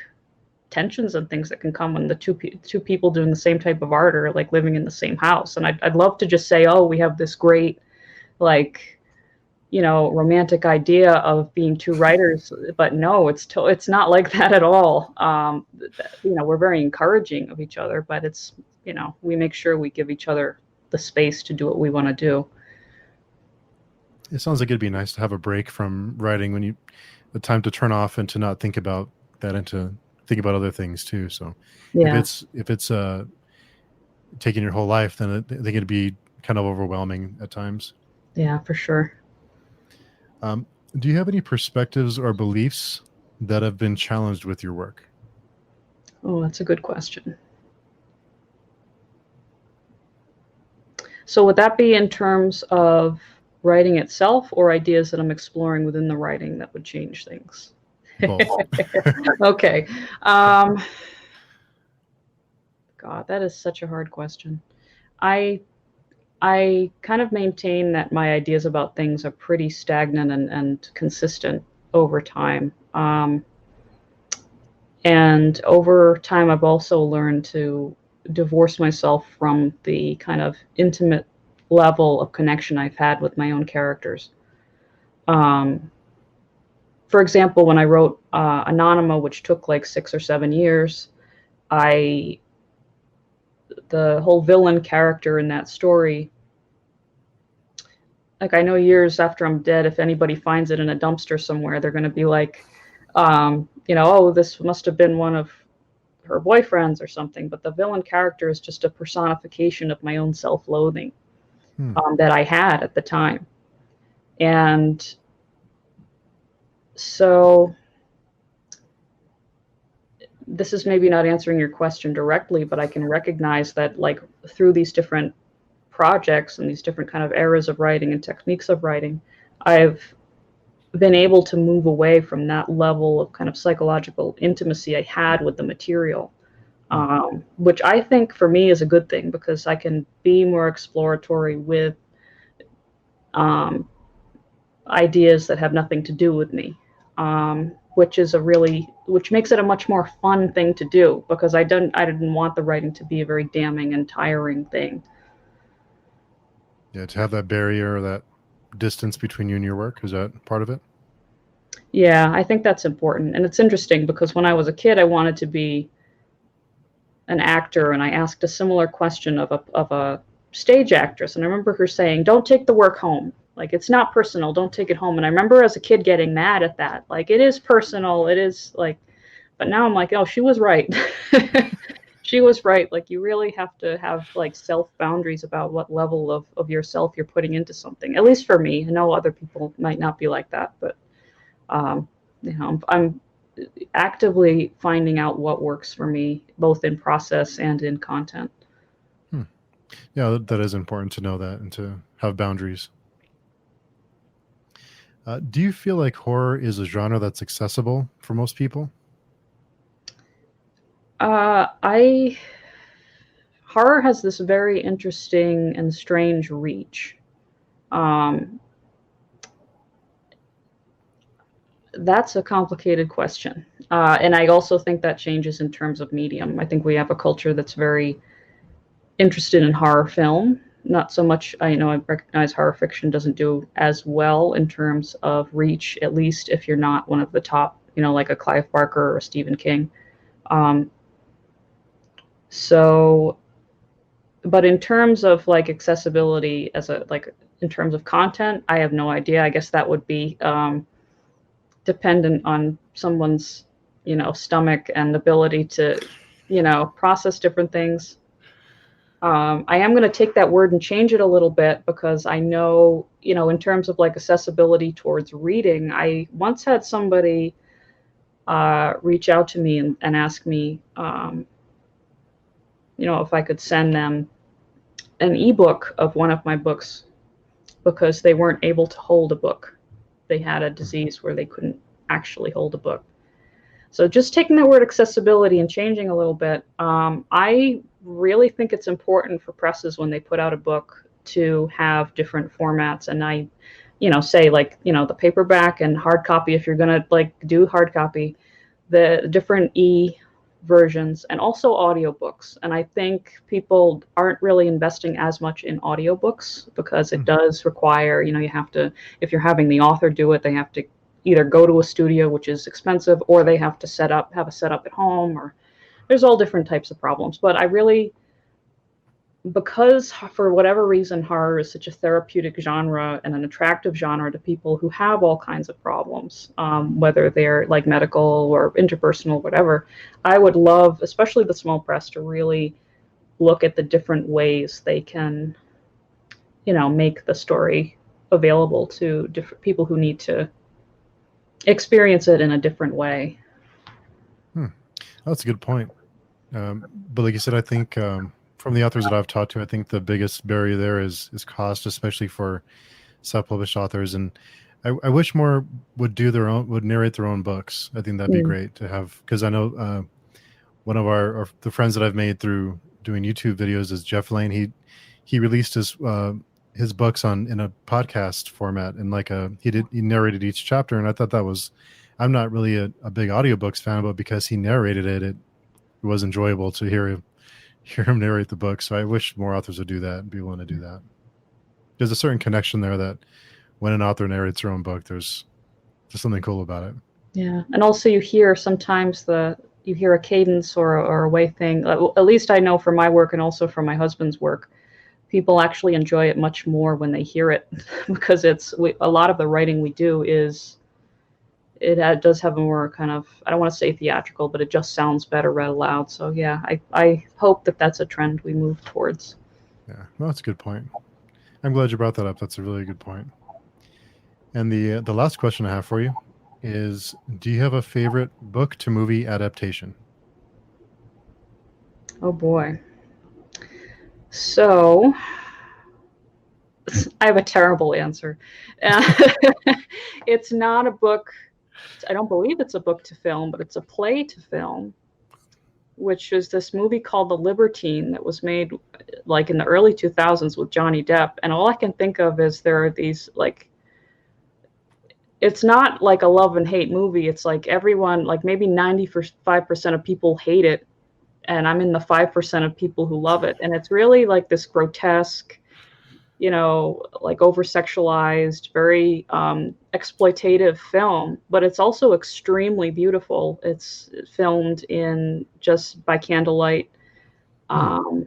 [SPEAKER 2] tensions and things that can come when the two people doing the same type of art are like living in the same house. And I'd love to just say, oh, we have this great like romantic idea of being two writers, but no, it's not like that at all. We're very encouraging of each other, but it's we make sure we give each other the space to do what we want to do.
[SPEAKER 1] It sounds like it'd be nice to have a break from writing when you the time to turn off and to not think about that and to think about other things too. So
[SPEAKER 2] Yeah,
[SPEAKER 1] if it's taking your whole life, then I think it'd be kind of overwhelming at times.
[SPEAKER 2] yeah, for sure.
[SPEAKER 1] Um, do you have any perspectives or beliefs that have been challenged with your work?
[SPEAKER 2] Oh, that's a good question. So would that be in terms of writing itself or ideas that I'm exploring within the writing that would change things?
[SPEAKER 1] Both.
[SPEAKER 2] Okay. Um, God, that is such a hard question. I I kind of maintain that my ideas about things are pretty stagnant and consistent over time. And over time, I've also learned to divorce myself from the kind of intimate level of connection I've had with my own characters. Um, for example, when I wrote Anonymous, which took like 6 or 7 years, I the whole villain character in that story, like I know years after I'm dead, if anybody finds it in a dumpster somewhere, they're going to be like, oh, this must have been one of her boyfriends or something. But the villain character is just a personification of my own self-loathing
[SPEAKER 1] Hmm.
[SPEAKER 2] that I had at the time. And so this is maybe not answering your question directly, but I can recognize that like through these different projects and these different kind of eras of writing and techniques of writing, I've been able to move away from that level of kind of psychological intimacy I had with the material,
[SPEAKER 1] Hmm.
[SPEAKER 2] which I think for me is a good thing because I can be more exploratory with um, ideas that have nothing to do with me, which makes it a much more fun thing to do because I didn't want the writing to be a very damning and tiring thing.
[SPEAKER 1] Yeah, to have that barrier, that distance between you and your work, is that part of it?
[SPEAKER 2] Yeah, I think that's important, and it's interesting because when I was a kid, I wanted to be an actor, and I asked a similar question of a stage actress, and I remember her saying, "Don't take the work home. Like it's not personal. Don't take it home." And I remember as a kid getting mad at that. Like it is personal. It is like, but now I'm like, oh, she was right. She was right. Like you really have to have like self boundaries about what level of yourself you're putting into something. At least for me. I know other people might not be like that, but um, I'm actively finding out what works for me, both in process and in content.
[SPEAKER 1] Hmm. Yeah, that is important to know that and to have boundaries. Do you feel like horror is a genre that's accessible for most people?
[SPEAKER 2] I Horror has this very interesting and strange reach. Um, that's a complicated question, and I also think that changes in terms of medium. I think we have a culture that's very interested in horror film. Not so much. I recognize horror fiction doesn't do as well in terms of reach, at least if you're not one of the top, like a Clive Barker or a Stephen King. Um, so, but in terms of like accessibility in terms of content, I have no idea. I guess that would be dependent on someone's, stomach and ability to, process different things. I am going to take that word and change it a little bit because I know, in terms of like accessibility towards reading, I once had somebody reach out to me and ask me, if I could send them an ebook of one of my books because they weren't able to hold a book. They had a
[SPEAKER 1] Hmm.
[SPEAKER 2] disease where they couldn't actually hold a book. So just taking the word accessibility and changing a little bit, I really think it's important for presses when they put out a book to have different formats. And I, say like, the paperback and hard copy, if you're going to like do hard copy, the different versions and also audiobooks. And I think people aren't really investing as much in audiobooks because it
[SPEAKER 1] Hmm.
[SPEAKER 2] does require, you have to, if you're having the author do it, they have to either go to a studio, which is expensive, or they have to have a setup at home, or there's all different types of problems. But I really, because for whatever reason horror is such a therapeutic genre and an attractive genre to people who have all kinds of problems, whether they're like medical or interpersonal, whatever, I would love, especially the small press, to really look at the different ways they can, make the story available to different people who need to experience it in a different way.
[SPEAKER 1] Hmm. That's a good point. But like you said, I think from the authors that I've talked to, I think the biggest barrier there is cost, especially for self-published authors. And I wish more would narrate their own books. I think that'd be
[SPEAKER 2] Mm.
[SPEAKER 1] great to have, because I know one of the friends that I've made through doing YouTube videos is Jeff Lane. He released his books in a podcast format, and he narrated each chapter, and I thought that was, I'm not really a big audiobooks fan, but because he narrated it was enjoyable to hear him narrate the book. So I wish more authors would do that and be willing to do that. There's a certain connection there that when an author narrates their own book, there's just something cool about it.
[SPEAKER 2] Yeah, and also you hear sometimes you hear a cadence or a way thing. At least I know from my work and also from my husband's work, people actually enjoy it much more when they hear it because a lot of the writing we do does have a more kind of, I don't want to say theatrical, but it just sounds better read aloud. So yeah, I hope that that's a trend we move towards.
[SPEAKER 1] Yeah, well, that's a good point. I'm glad you brought that up. That's a really good point. And the last question I have for you is, do you have a favorite book to movie adaptation?
[SPEAKER 2] Oh boy. So I have a terrible answer. It's not a book. I don't believe it's a book to film, but it's a play to film, which is this movie called The Libertine that was made like in the early 2000s with Johnny Depp. And all I can think of is there are these like, it's not like a love and hate movie. It's like everyone, like maybe 95% of people hate it. And I'm in the 5% of people who love it. And it's really like this grotesque, like over sexualized, very exploitative film, but it's also extremely beautiful. It's filmed in just by candlelight,
[SPEAKER 1] Hmm.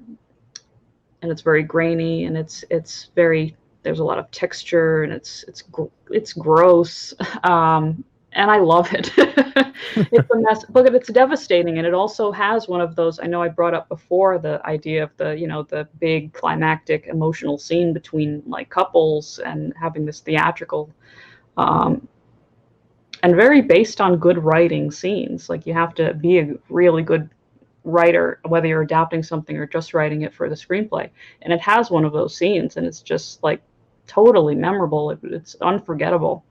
[SPEAKER 2] and it's very grainy, and it's very, there's a lot of texture, and it's gross, and I love it. It's a mess, but it's devastating, and it also has one of those. I know I brought up before the idea of the big climactic emotional scene between like couples and having this theatrical, um, and very based on good writing scenes. Like you have to be a really good writer, whether you're adapting something or just writing it for the screenplay. And it has one of those scenes, and it's just like totally memorable. It's unforgettable.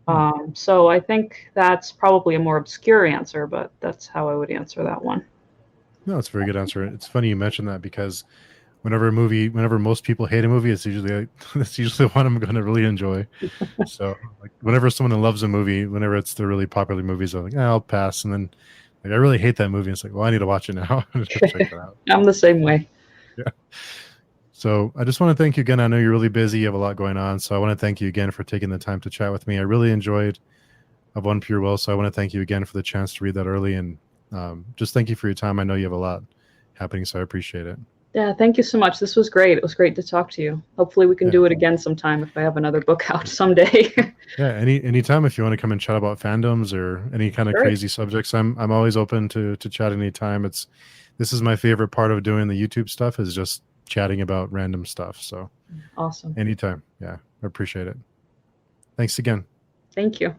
[SPEAKER 1] Hmm.
[SPEAKER 2] So I think that's probably a more obscure answer, but that's how I would answer that one.
[SPEAKER 1] No, it's a very good answer. It's funny you mentioned that, because whenever most people hate a movie, it's usually it's usually one I'm going to really enjoy. So like whenever someone loves a movie, whenever it's the really popular movies, I'm like, I'll pass. And then like I really hate that movie. It's like, well, I need to watch it now. Check that out.
[SPEAKER 2] I'm the same way.
[SPEAKER 1] Yeah. So I just want to thank you again. I know you're really busy. You have a lot going on. So I want to thank you again for taking the time to chat with me. I really enjoyed Of One Pure Will. So I want to thank you again for the chance to read that early. And just thank you for your time. I know you have a lot happening, so I appreciate it.
[SPEAKER 2] Yeah, thank you so much. This was great. It was great to talk to you. Hopefully we can
[SPEAKER 1] Yeah.
[SPEAKER 2] do it again sometime if I have another book out someday.
[SPEAKER 1] Yeah. Anytime if you want to come and chat about fandoms or any kind of
[SPEAKER 2] Sure.
[SPEAKER 1] crazy subjects, I'm always open to chat anytime. This is my favorite part of doing the YouTube stuff, is just chatting about random stuff. So
[SPEAKER 2] Awesome.
[SPEAKER 1] anytime. Yeah. I appreciate it. Thanks again.
[SPEAKER 2] Thank you.